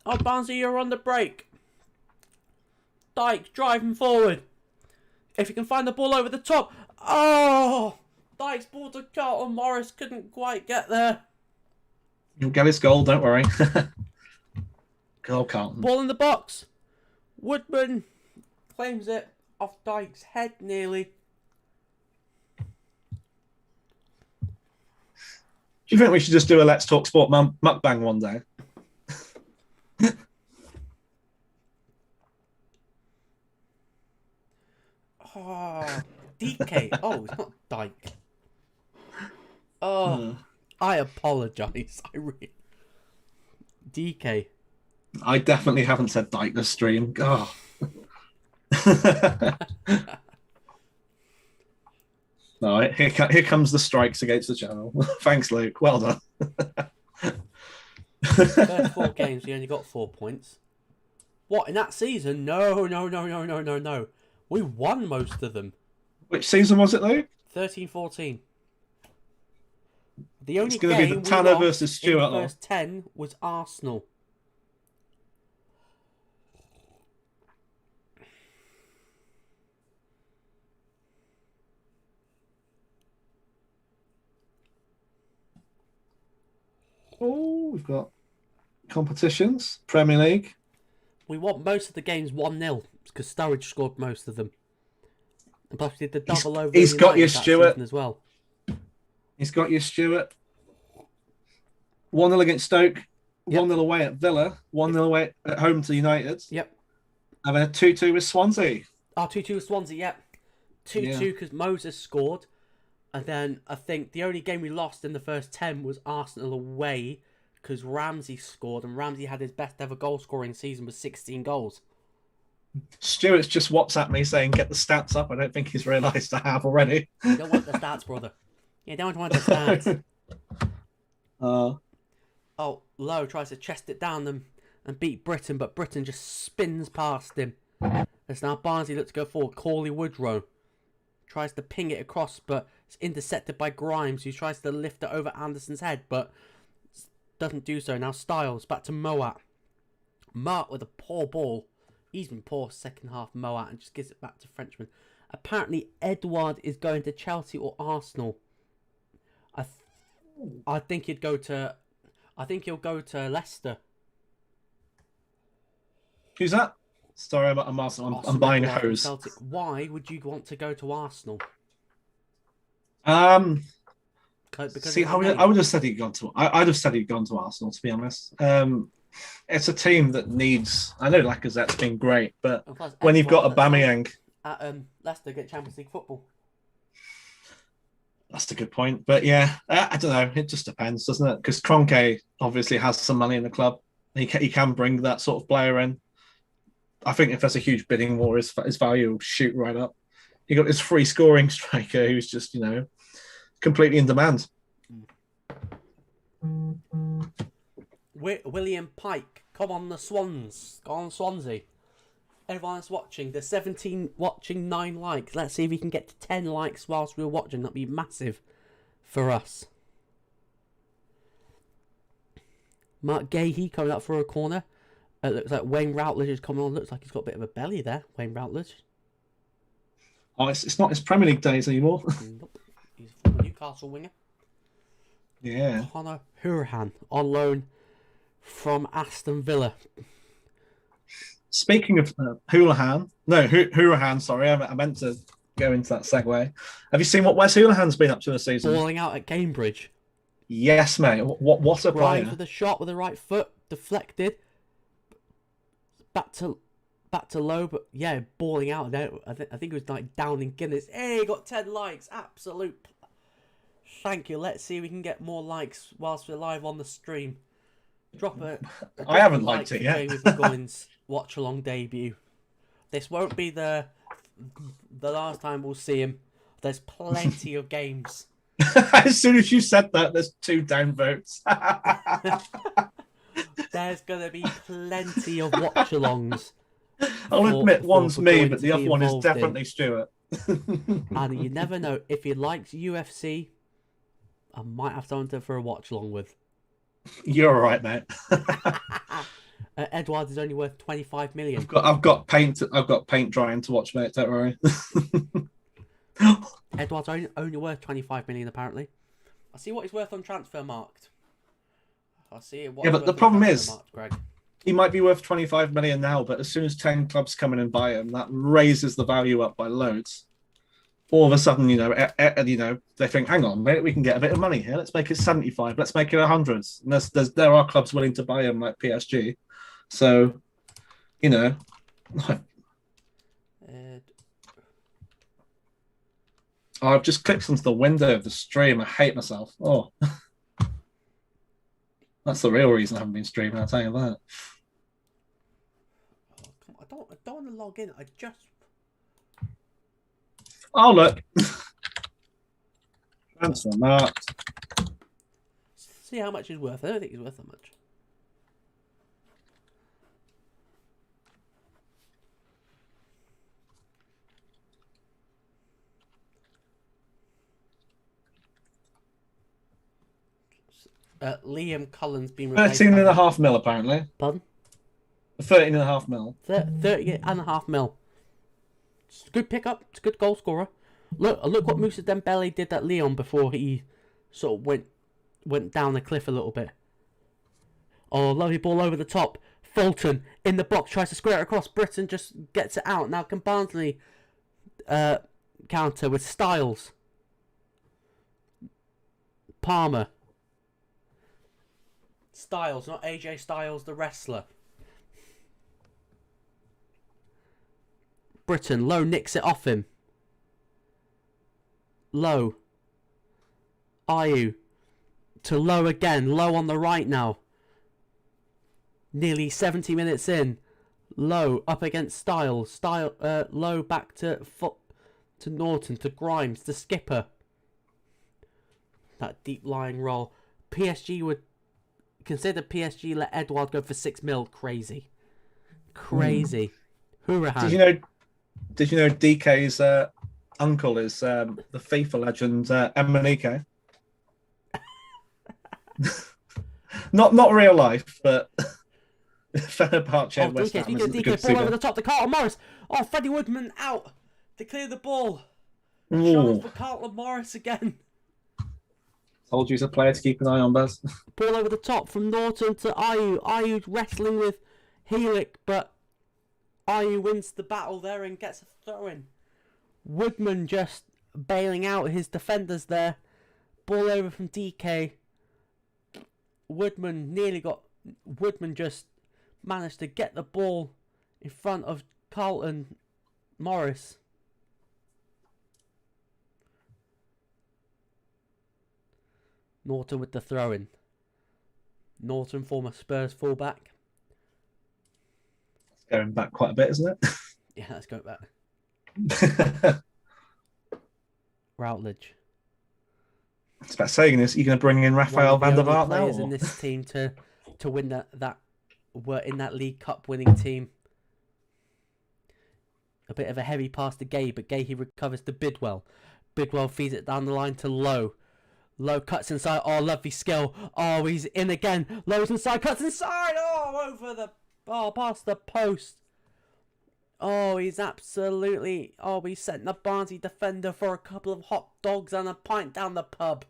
Oh, Barnsley, you're on the break. Dyke driving forward. If he can find the ball over the top. Oh! Dyke's ball to Carlton. Morris couldn't quite get there. You'll get his goal, don't worry. Goal, Carlton. Ball in the box. Woodman claims it off Dyke's head nearly. Do you think we should just do a Let's Talk Sport mukbang one day? Oh, DK. Oh, it's not Dyke. Oh, I apologise. DK. I definitely haven't said Dyke this stream. Oh. All right, here comes the strikes against the channel. Thanks, Luke. Well done. First 4 games, we only got 4 points. What, in that season? No. We won most of them. Which season was it, Luke? 13-14. The only it's going game to be the Tanner versus Stewart. In the first 10 was Arsenal. Oh, we've got competitions. Premier League. We won most of the games 1-0 because Sturridge scored most of them. And plus we did the double over. He's got you, Stewart. As well. He's got you, Stewart. 1-0 against Stoke. Yep. 1-0 away at Villa. 1-0 away at home to United. Yep. And then 2-2 with Swansea. Oh, 2-2 with Swansea, yep. 2-2 because Moses scored. And then I think the only game we lost in the first 10 was Arsenal away because Ramsey scored, and Ramsey had his best ever goal scoring season with 16 goals. Stuart's just WhatsApp me saying, get the stats up. I don't think he's realised I have already. You don't want the stats, brother. You don't want the stats. Oh, Lowe tries to chest it down and beat Britain, but Britain just spins past him. As now Barnsley looks to go forward. Corley Woodrow tries to ping it across, but it's intercepted by Grimes, who tries to lift it over Anderson's head, but doesn't do so. Now Styles back to Moat. Moat with a poor ball. He's been poor second half, Moat, and just gives it back to Frenchman. Apparently, Edouard is going to Chelsea or Arsenal. I think he'll go to Leicester. Who's that? Sorry, I'm buying a hose. Celtic. Why would you want to go to Arsenal? See, I would have said he'd gone to. I'd have said he'd gone to Arsenal, to be honest. It's a team that needs. I know Lacazette's been great, but when you've got Aubameyang at Leicester, get Champions League football. That's a good point. But yeah, I don't know. It just depends, doesn't it? Because Kroenke obviously has some money in the club. He can bring that sort of player in. I think if there's a huge bidding war, his value will shoot right up. He got this free scoring striker who's just, completely in demand. William Pike, come on the Swans. Go on Swansea. Everyone's watching. There's 17 watching, 9 likes. Let's see if we can get to 10 likes whilst we're watching. That'd be massive for us. Mark Gahey coming up for a corner. It looks like Wayne Routledge is coming on. Looks like he's got a bit of a belly there, Wayne Routledge. Oh, it's not his Premier League days anymore. Nope. He's a former Newcastle winger. Yeah. Conor Hourihane on loan from Aston Villa. Speaking of Hourihane, sorry, I meant to go into that segue. Have you seen what Wes Houlahan's been up to this season? Balling out at Cambridge. Yes, mate. What a player. Grimes with a shot with the right foot, deflected. Back to low, but yeah, balling out. I think it was like down in Guinness. Hey, got 10 likes. Absolute. Thank you. Let's see if we can get more likes whilst we're live on the stream. I haven't liked it yet. Jamie Burgoyne's watch along debut. This won't be the last time we'll see him. There's plenty of games. As soon as you said that, there's 2 down votes. There's gonna be plenty of watch-alongs. I'll admit one's me, but the other one is definitely Stuart. And you never know, if he likes UFC, I might have something for a watch-along with. You're all right, mate. Edouard is only worth 25 million. I've got paint drying to watch, mate. Don't worry. Edouard's only worth 25 million, apparently. I see what he's worth on Transfermarkt. I see what. Yeah, but the problem is, Greg, he might be worth 25 million now, but as soon as 10 clubs come in and buy him, that raises the value up by loads. All of a sudden, they think, hang on, mate, we can get a bit of money here. Let's make it 75. Let's make it 100. And there are clubs willing to buy him, like PSG. So, I've just clicked into the window of the stream. I hate myself. Oh, that's the real reason I haven't been streaming. I'll tell you that. I don't want to log in. Oh, look. Transfermarkt. See how much he's worth. I don't think he's worth that much. Liam Cullen's been replaced. 13.5 mil, apparently. Pardon? 13.5 mil. 30.5 mil. It's a good pickup. It's a good goal scorer. Look what Moussa Dembele did at Lyon before he sort of went down the cliff a little bit. Oh, lovely ball over the top. Fulton in the box, tries to square it across. Britain just gets it out. Now can Barnsley counter with Styles. Palmer. Styles, not AJ Styles, the wrestler. Britain, Lowe nicks it off him. Lowe. Ayew. To Lowe again. Lowe on the right now. Nearly 70 minutes in. Lowe up against Styles. Lowe back to Norton, to Grimes, to Skipper. That deep lying roll. PSG would consider PSG let Edouard go for 6 mil. Crazy. Hourihane. Did you know DK's uncle is the FIFA legend Emenike? not real life, but Fenerbahce and West Ham. DK ball over the top to Carlton Morris. Oh, Freddie Woodman out to clear the ball. Ooh. Chance for Carlton Morris again. Told you he's a player to keep an eye on, Baz. Ball over the top from Norton to Ayew. Ayew wrestling with Helik, but Ayew wins the battle there and gets a throw in. Woodman just bailing out his defenders there. Ball over from DK. Woodman just managed to get the ball in front of Carlton Morris. Norton with the throw-in. Norton, former Spurs fullback. It's going back quite a bit, isn't it? Yeah, let's go back. Routledge. It's about saying this. You're going to bring in Rafael van der Vaart now? Players in this team to win that were in that League Cup winning team. A bit of a heavy pass to Gay, but Gay, he recovers to Bidwell. Bidwell feeds it down the line to Lowe. Lowe cuts inside. Oh, lovely skill. Oh, he's in again. Lowe's inside, cuts inside. Oh, over the... Oh, past the post. Oh, he's absolutely... Oh, he sent the Barnsley defender for a couple of hot dogs and a pint down the pub.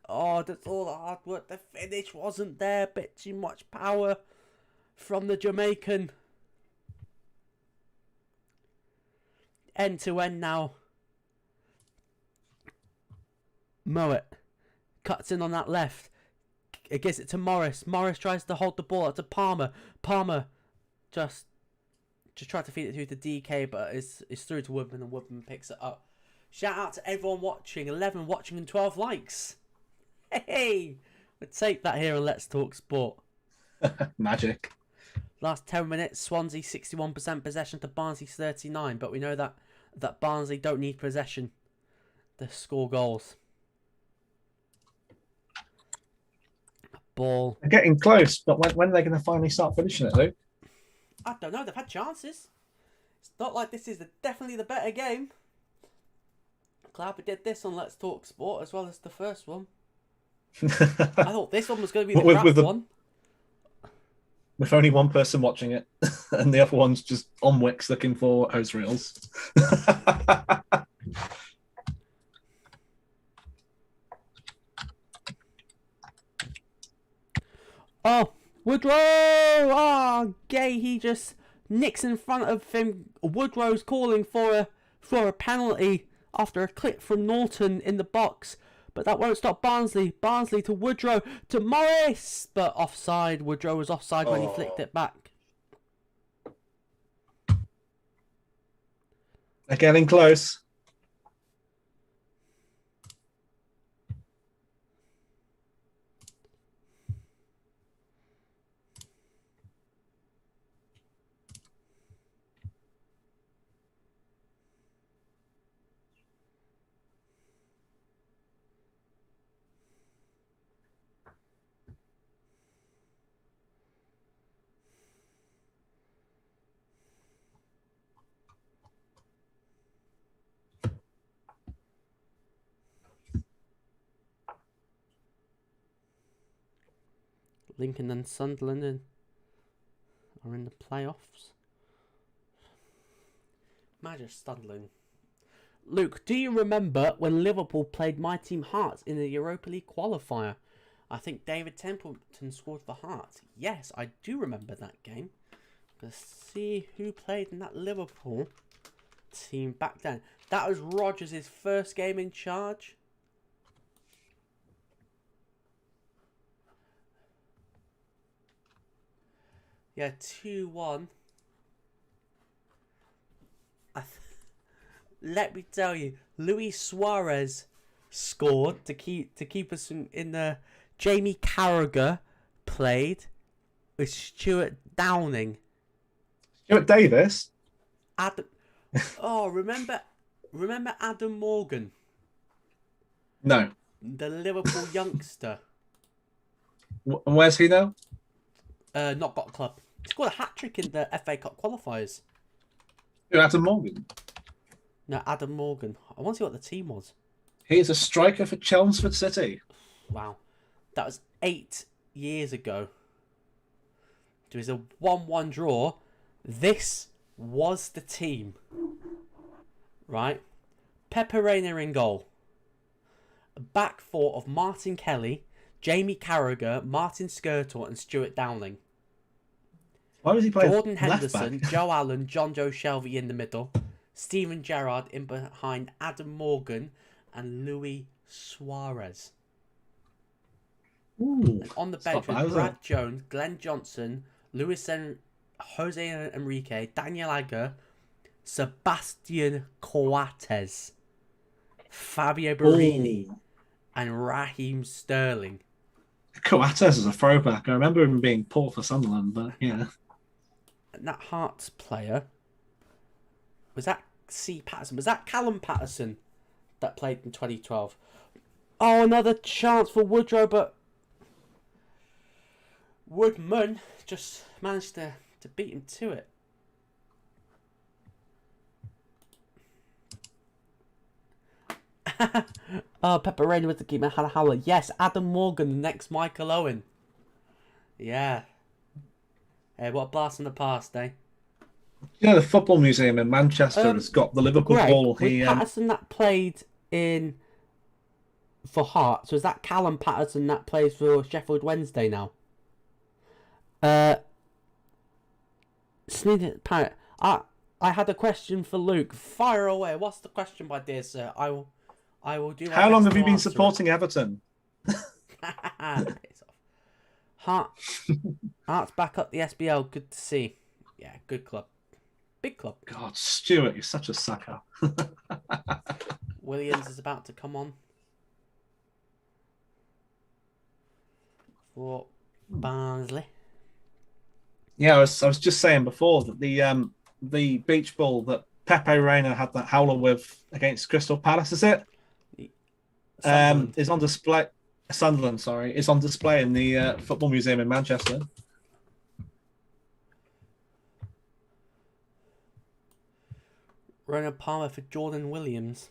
Oh, that's all the hard work. The finish wasn't there. Bit too much power from the Jamaican. End to end now. Mowat cuts in on that left. It gives it to Morris. Morris tries to hold the ball up to Palmer. Palmer just tried to feed it through to DK, but it's through to Woodman, and Woodman picks it up. Shout out to everyone watching. 11 watching and 12 likes. Hey! We'll take that here and Let's Talk Sport. Magic. Last 10 minutes, Swansea 61% possession to Barnsley's 39, but we know that Barnsley don't need possession to score goals. Ball. They're getting close, but when are they going to finally start finishing it, Luke? I don't know. They've had chances. It's not like this is definitely the better game. Glad we did this on Let's Talk Sport as well as the first one. I thought this one was going to be the crap one. With only one person watching it, and the other one's just on Wix looking for host reels. Oh, Woodrow! Oh, Gay, he just nicks in front of him. Woodrow's calling for a penalty after a clip from Norton in the box. But that won't stop Barnsley. Barnsley to Woodrow, to Morris! But offside. Woodrow was offside when he flicked it back. They're getting close. Lincoln and Sunderland are in the playoffs. Imagine Sunderland. Luke, do you remember when Liverpool played my team Hearts in the Europa League qualifier? I think David Templeton scored for Hearts. Yes, I do remember that game. Let's see who played in that Liverpool team back then. That was Rodgers' first game in charge. Yeah, 2-1. Let me tell you, Luis Suarez scored to keep us in the. Jamie Carragher played with Stuart Downing. Stuart Davis. Adam. Oh, remember Adam Morgan? No. The Liverpool youngster. And where's he now? Not got a club. He scored a hat-trick in the FA Cup qualifiers. Who, Adam Morgan? No, Adam Morgan. I want to see what the team was. He is a striker for Chelmsford City. Wow. That was 8 years ago. It was a 1-1 draw. This was the team. Right? Pepe Reina in goal. A back four of Martin Kelly, Jamie Carragher, Martin Skirtle and Stuart Downing. Why was he playing Gordon left Henderson, back? Joe Allen, John Joe Shelby in the middle. Steven Gerrard in behind Adam Morgan and Luis Suarez. Ooh, And on the bench with Brad Jones, Glenn Johnson, Jose Enrique, Daniel Agger, Sebastian Coates. Fabio Barini, Ooh. and Raheem Sterling. Coates is a throwback. I remember him being poor for Sunderland, but yeah. And that Hearts player, was that C. Patterson? Was that Callum Patterson that played in 2012? Oh, another chance for Woodrow, but Woodman just managed to beat him to it. Pepper Rain with the keeper. Howler. Yes, Adam Morgan, the next Michael Owen. Yeah. Hey, what a blast from the past, eh? You know, the Football Museum in Manchester has got the Liverpool Greg, ball. was Patterson that played for Hearts? Was that Callum Patterson that plays for Sheffield Wednesday now? Parrot. I had a question for Luke. Fire away. What's the question, my dear sir? I will do. How long have you been supporting Everton? Hearts back up the SBL. Good to see. Yeah, good club. Big club. God, Stuart, you're such a sucker. Williams is about to come on for Barnsley. Yeah, I was just saying before that the beach ball that Pepe Reina had that howler with against Crystal Palace, is it? Is on display. Sunderland, sorry, is on display in the Football Museum in Manchester. Ronan Palmer for Jordan Williams.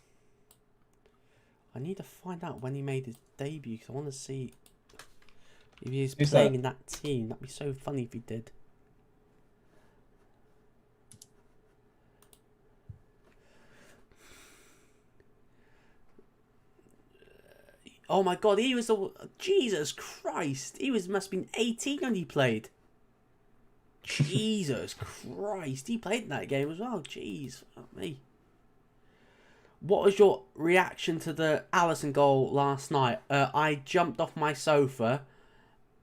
I need to find out when he made his debut because I want to see if he's playing in that team. That'd be so funny if he did. Oh my God, he was Jesus Christ. Must have been 18 when he played. Jesus Christ, he played in that game as well. Jeez, fuck me. What was your reaction to the Alisson goal last night? I jumped off my sofa.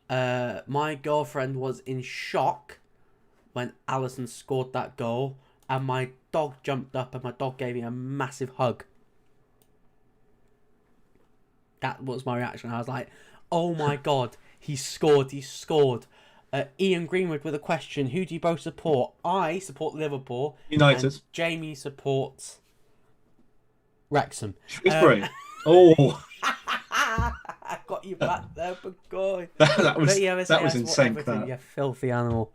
My girlfriend was in shock when Alisson scored that goal, and my dog jumped up and my dog gave me a massive hug. That was my reaction. I was like, oh my God, he scored. Ian Greenwood with a question. Who do you both support? I support Liverpool. United. And Jamie supports Wrexham. Shrewsbury. Oh. I got you back there, Burgoyne. that was insane. You filthy animal.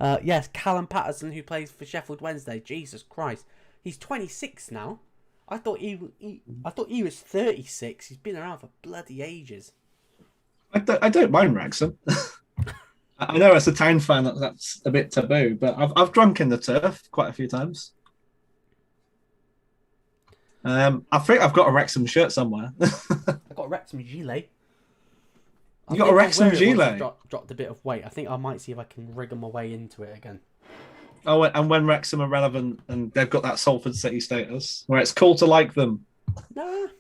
Yes, Callum Patterson, who plays for Sheffield Wednesday. Jesus Christ. He's 26 now. I thought he was 36. He's been around for bloody ages. I don't mind Wrexham. I know as a town fan that's a bit taboo, but I've drunk in the turf quite a few times. I think I've got a Wrexham shirt somewhere. I've got a Wrexham gilet. You got a Wrexham gilet? Dropped a bit of weight. I think I might see if I can wriggle my way into it again. Oh, and when Wrexham are relevant and they've got that Salford City status, where it's cool to like them. No,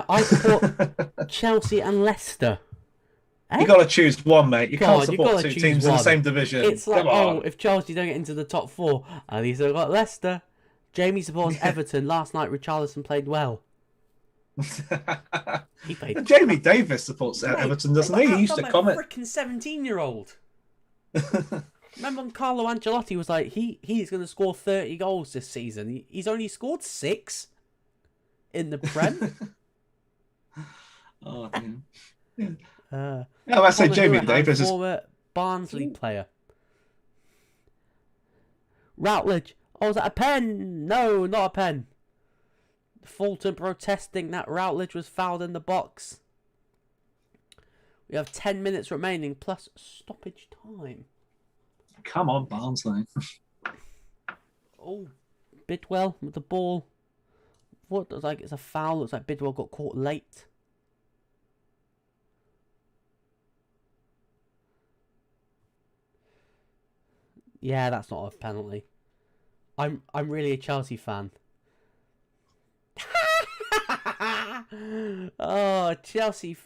I support Chelsea and Leicester. You got to choose one, mate. You can't support two teams in the same division. It's like, if Chelsea don't get into the top four, at least they've got Leicester. Jamie supports Everton. Last night, Richarlison played well. He played. Jamie Davis supports Everton, doesn't he? He used to comment. Freaking 17-year-old. Remember when Carlo Ancelotti was like, he's going to score 30 goals this season. He's only scored 6 in the Prem. Oh, damn. I say Jamie Davis is former Barnsley player. Routledge. Oh, is that a pen? No, not a pen. Fulton protesting that Routledge was fouled in the box. We have 10 minutes remaining plus stoppage time. Come on, Barnsley. Oh, Bidwell with the ball. What looks like it's a foul. Looks like Bidwell got caught late. Yeah, that's not a penalty. I'm really a Chelsea fan. Oh, Chelsea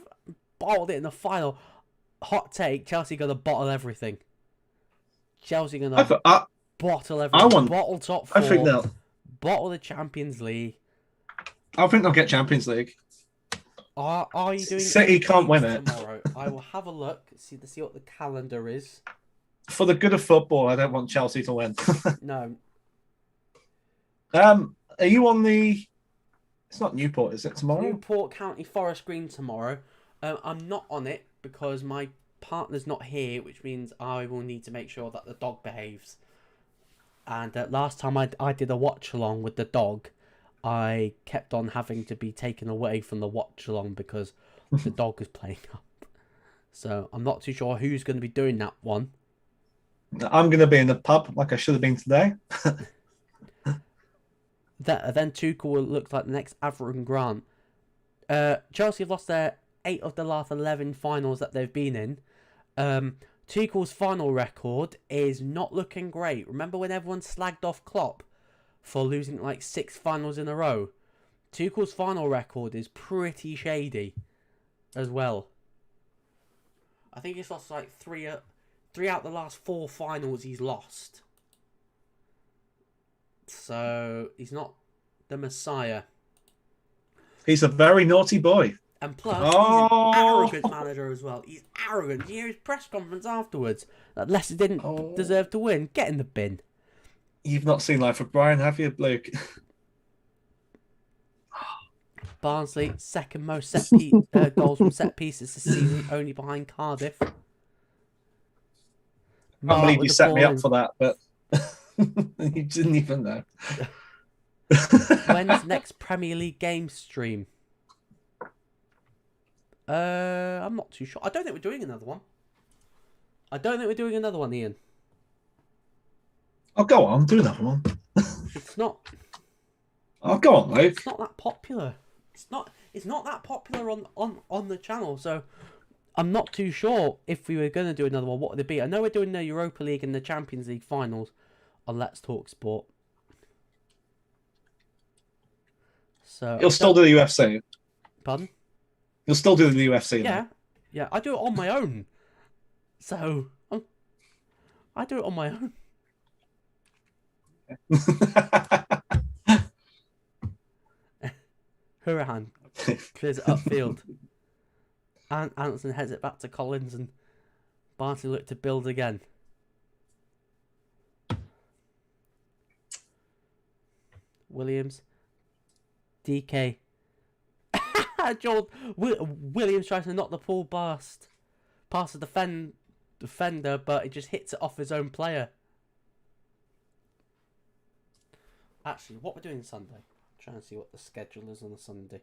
bottled it in the final. Hot take: Chelsea gonna bottle everything. Chelsea gonna bottle everything. Bottle top 4. I think they'll bottle the Champions League. I think they'll get Champions League. Are you doing City any can't win games it. tomorrow? I will have a look, see what the calendar is. For the good of football, I don't want Chelsea to win. No. Are you on the? It's not Newport, is it tomorrow? Newport County Forest Green tomorrow. I'm not on it because my partner's not here, which means I will need to make sure that the dog behaves. And last time I did a watch along with the dog, I kept on having to be taken away from the watch along because the dog was playing up. So I'm not too sure who's going to be doing that one. I'm going to be in the pub like I should have been today. Then Tuchel looks like the next Avram Grant. Chelsea have lost their 8 of the last 11 finals that they've been in. Tuchel's final record is not looking great. Remember when everyone slagged off Klopp for losing like 6 finals in a row? Tuchel's final record is pretty shady as well. I think he's lost like 3 out of the last 4 finals he's lost. So he's not the Messiah. He's a very naughty boy. And plus, he's an arrogant manager as well. He's arrogant. Did you hear his press conference afterwards? That Leicester didn't deserve to win. Get in the bin. You've not seen Life of Brian, have you, Luke? Barnsley, second most goals from set pieces this season, only behind Cardiff. I can't believe you set me up for that, but you didn't even know. When's next Premier League game stream? I'm not too sure. I don't think we're doing another one. Ian. Oh, go on, do another one. It's not. Oh, go on, Luke. It's not that popular. It's not that popular on the channel. So I'm not too sure if we were going to do another one. What would it be? I know we're doing the Europa League and the Champions League finals on Let's Talk Sport. So You'll still do the UFC. Pardon? You'll still do the UFC. Yeah, yeah. I do it on my own. So I do it on my own. Hurahan clears it upfield. And Anderson heads it back to Collins, and Barnsley look to build again. Williams, DK. George Williams tries to knock the ball past the defender, but it just hits it off his own player. Actually, what we're doing Sunday? I'm trying to see what the schedule is on a Sunday.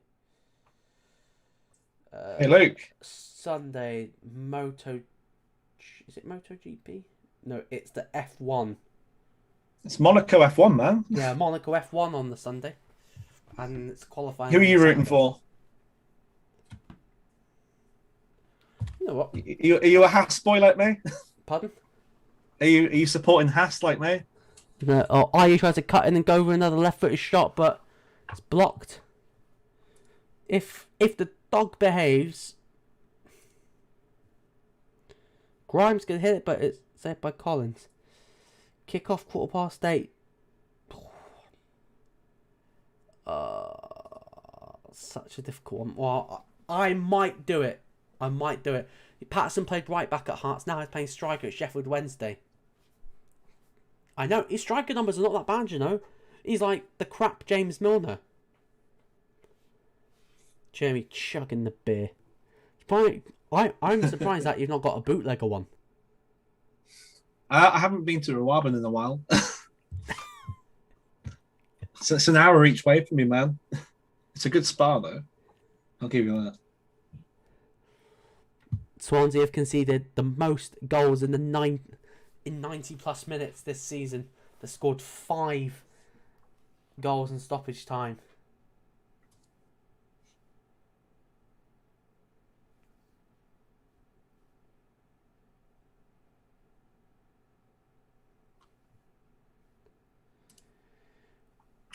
Hey, Luke. Sunday, is it MotoGP? No, it's the F1. It's Monaco F1, man. Yeah, Monaco F1 on the Sunday. And it's qualifying. Who are you rooting for? You know what? Are you a Haas boy like me? Pardon? Are you supporting Haas like me? No, or are you trying to cut in and go for another left-footed shot, but it's blocked? If the dog behaves, Grimes can hit it, but it's saved by Collins. Kick off 8:15. Such a difficult one. Well, I might do it. Patterson played right back at Hearts. Now he's playing striker at Sheffield Wednesday. I know, his striker numbers are not that bad, you know. He's like the crap James Milner. Jeremy chugging the beer. I'm surprised that you've not got a bootlegger one. I haven't been to Rwabon in a while. So it's an hour each way for me, man. It's a good spa, though. I'll give you that. Swansea have conceded the most goals in 90 plus minutes this season. They scored 5 goals in stoppage time.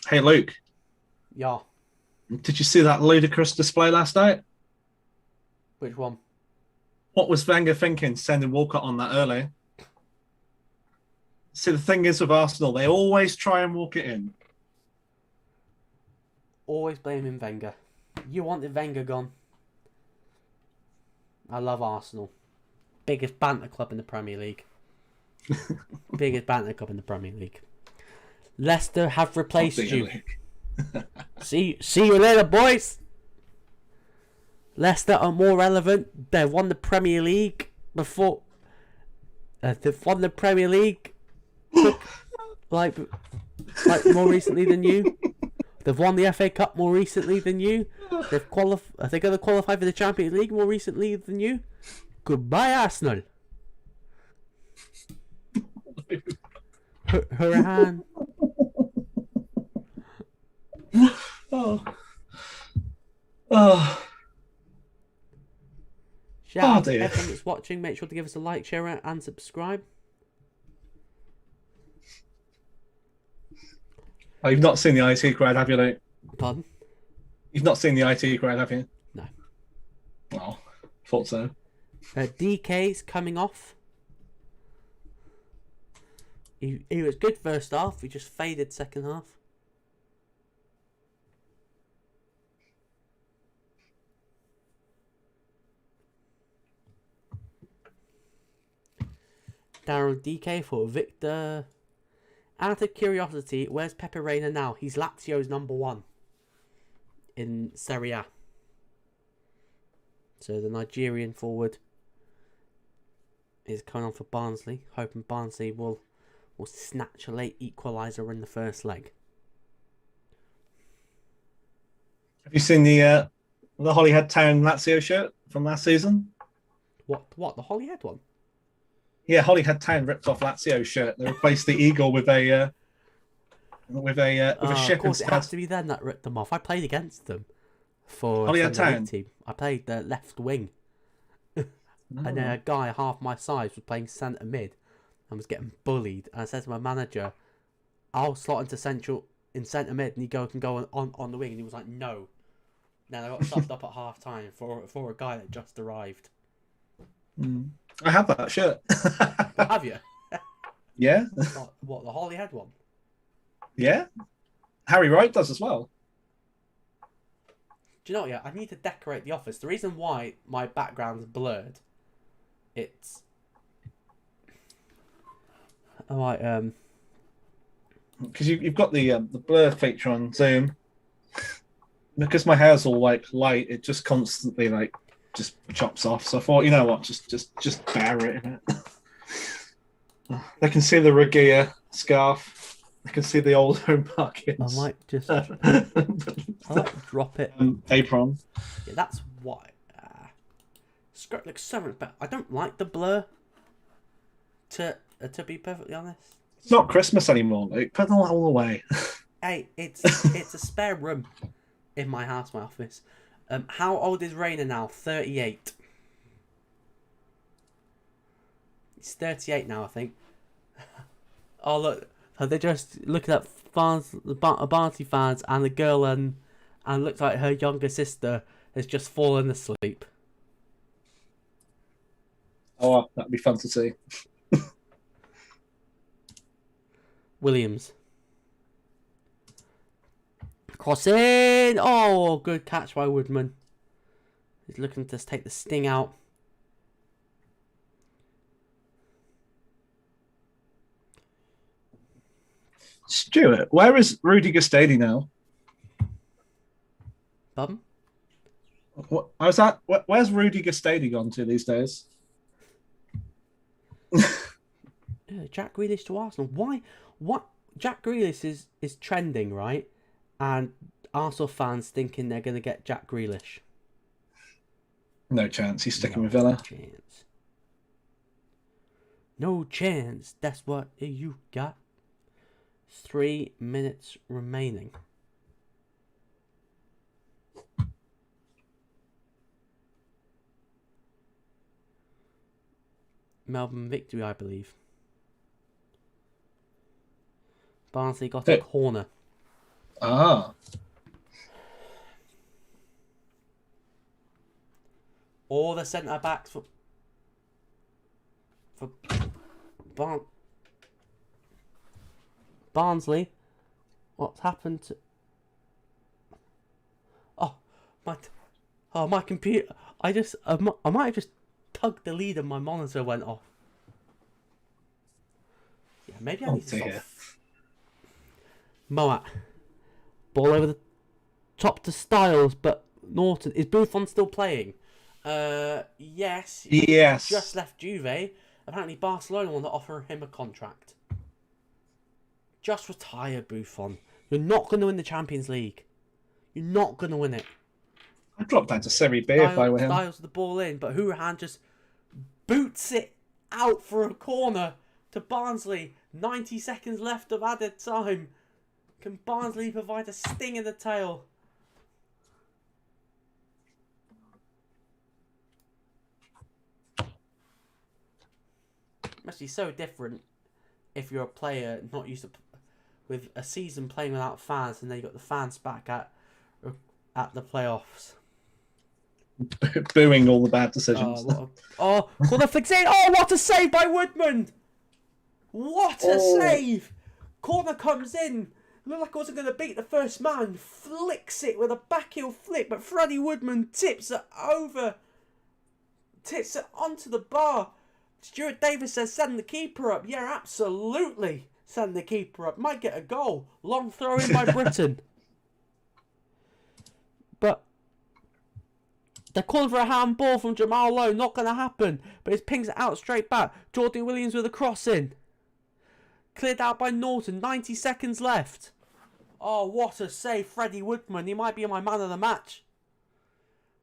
Hey, Luke. Yeah. Did you see that ludicrous display last night? Which one? What was Wenger thinking sending Walcott on that early? See, the thing is with Arsenal, they always try and walk it in. always blaming Wenger. You wanted Wenger gone. I love Arsenal. Biggest banter club in the Premier League. Biggest banter club in the Premier League. Leicester have replaced you. See you later, boys. Leicester are more relevant. They've won the Premier League before. They've won the Premier League like more recently than you. They've won the FA Cup more recently than you. They're going to qualify for the Champions League more recently than you. Goodbye, Arsenal. Hurrah. Oh. Shout out to everyone that's watching. Make sure to give us a like, share, and subscribe. Oh, you've not seen the IT crowd, have you, Luke? Pardon? You've not seen the IT crowd, have you? No. Oh, thought so. DK's coming off. He was good first half. He just faded second half. Daryl DK for Victor. Out of curiosity, where's Pepe Reina now? He's Lazio's number 1 in Serie A. So the Nigerian forward is coming on for Barnsley, hoping Barnsley will snatch a late equaliser in the first leg. Have you seen the Holyhead Town Lazio shirt from last season? What the Holyhead one? Yeah, Holyhead Town ripped off Lazio's shirt. They replaced the eagle with a ship. Of course, instead. it has to be them that ripped them off. I played against them for Holyhead Town team. I played the left wing, and a guy half my size was playing centre mid and was getting bullied. And I said to my manager, "I'll slot into centre mid, and you can go on the wing." And he was like, "No." Then I got subbed up at half time for a guy that just arrived. I have that shirt. Have you? Yeah. What the Holyhead one? Yeah. Harry Wright does as well. Do you know what? Yeah, I need to decorate the office. The reason why my background's blurred, it's because you've got the blur feature on Zoom. Because my hair's all like light, it just constantly just chops off. So I thought, you know what, just bear it in it. They can see the Regia scarf. They can see the old home pockets. I might just drop it. Apron. Yeah, that's why. Skirt looks so much better. I don't like the blur. To be perfectly honest, it's not Christmas anymore, Luke. Put it all away. Hey, it's a spare room in my house, my office. How old is Rainer now? 38. He's 38 now, I think. Oh look, they're just looking at Barnsley fans, and the girl and looks like her younger sister has just fallen asleep. Oh, that'd be fun to see. Williams. Cross in! Oh, good catch by Woodman. He's looking to take the sting out. Stuart, where is Rudy Gustadi now? Pardon? What, I was at. Where's Rudy Gustadi gone to these days? Jack Grealish to Arsenal. Why? What? Jack Grealish is trending, right? And Arsenal fans thinking they're going to get Jack Grealish. No chance. He's sticking with Villa. Chance. No chance. That's what you got. 3 minutes remaining. Melbourne victory, I believe. Barnsley got a corner. Ah. All the centre backs for Barnsley. What's happened to my computer. I might have just tugged the lead and my monitor went off. Yeah, maybe I need to stop. Moat. Ball over the top to Styles, but Norton. Is Buffon still playing? Yes. Yes. Just left Juve. Apparently Barcelona want to offer him a contract. Just retire, Buffon. You're not going to win the Champions League. You're not going to win it. I'd drop down to Serie B if I were him. Styles the ball in, but Hourihan just boots it out for a corner to Barnsley. 90 seconds left of added time. Can Barnsley provide a sting in the tail? Must be so different if you're a player not used to with a season playing without fans, and then you got the fans back at the playoffs. Booing all the bad decisions. Corner flicks in. Oh, what a save by Woodman! What a save! Corner comes in. Looked like I wasn't going to beat the first man. Flicks it with a backheel flick, but Freddie Woodman tips it over. Tips it onto the bar. Stuart Davis says, send the keeper up. Yeah, absolutely. Send the keeper up. Might get a goal. Long throw in by Britain. But they're calling for a handball from Jamal Lowe. Not going to happen. But it pings it out straight back. Jordan Williams with a cross in. Cleared out by Norton. 90 seconds left. Oh, what a save. Freddie Woodman. He might be my man of the match.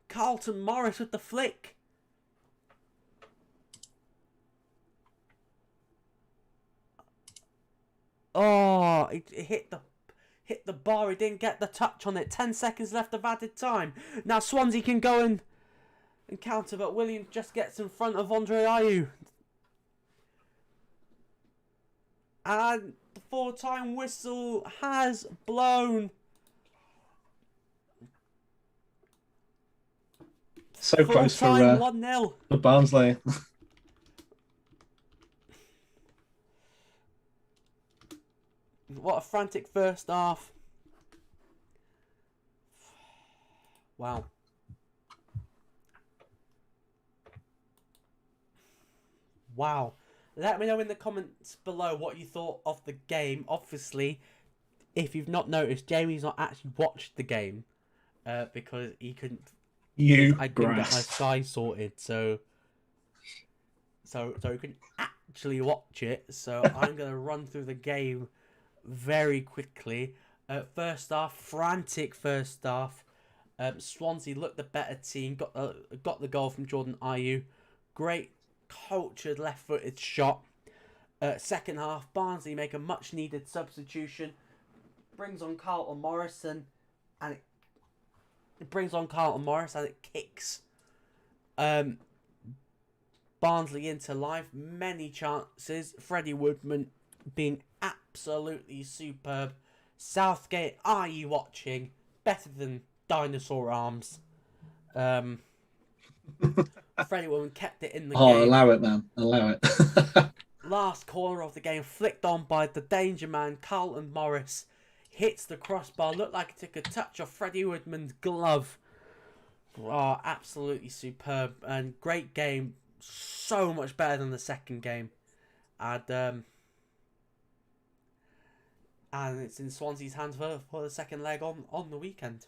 Carlton Morris with the flick. Oh, it hit the bar. He didn't get the touch on it. 10 seconds left of added time. Now Swansea can go and counter, but Williams just gets in front of Andre Ayew. And the full-time whistle has blown. So close for 1-0. For Barnsley. What a frantic first half. Wow. Wow. Let me know in the comments below what you thought of the game. Obviously, if you've not noticed, Jamie's not actually watched the game because he couldn't. I couldn't get my Sky sorted, so he couldn't actually watch it. So I'm gonna run through the game very quickly. First half, frantic first half. Swansea looked the better team. Got the goal from Jordan Ayew. Great cultured left-footed shot. Second half, Barnsley make a much-needed substitution. Brings on Carlton Morris and it kicks Barnsley into life. Many chances. Freddie Woodman being absolutely superb. Southgate, are you watching? Better than dinosaur arms. Freddie Woodman kept it in the game. Oh, allow it, man. Allow it. Last corner of the game, flicked on by the danger man, Carlton Morris. Hits the crossbar. Looked like it took a touch off Freddie Woodman's glove. Oh, absolutely superb. And great game. So much better than the second game. And it's in Swansea's hands for the second leg on the weekend.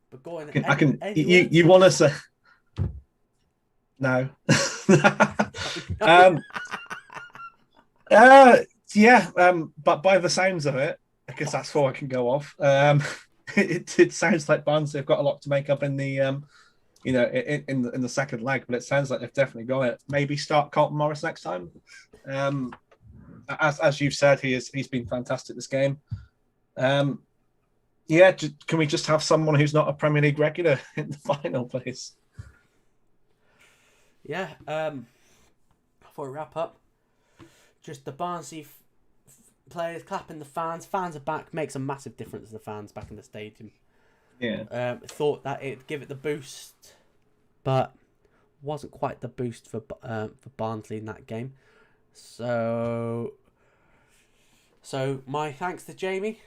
But going, you want to say no? But by the sounds of it, because that's all I can go off. It sounds like Barnsley have got a lot to make up in the in the second leg, but it sounds like they've definitely got it. Maybe start Carlton Morris next time. As you've said, he's been fantastic this game. Can we just have someone who's not a Premier League regular in the final, please? Yeah. Before we wrap up, just the Barnsley players clapping the fans. Fans are back. Makes a massive difference. The fans back in the stadium. Yeah. Thought that it'd give it the boost, but wasn't quite the boost for Barnsley in that game. So my thanks to Jamie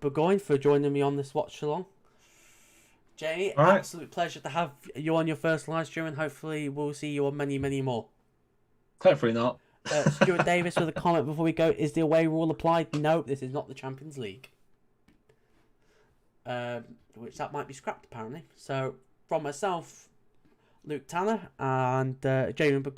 Burgoyne for joining me on this watch along. Jamie, All right. absolute pleasure to have you on your first live stream, and hopefully we'll see you on many, many more. Hopefully not. Stuart Davis with a comment before we go. Is the away rule applied? No, this is not the Champions League. Which that might be scrapped apparently. So from myself, Luke Tanner, and Jamie Burgoyne.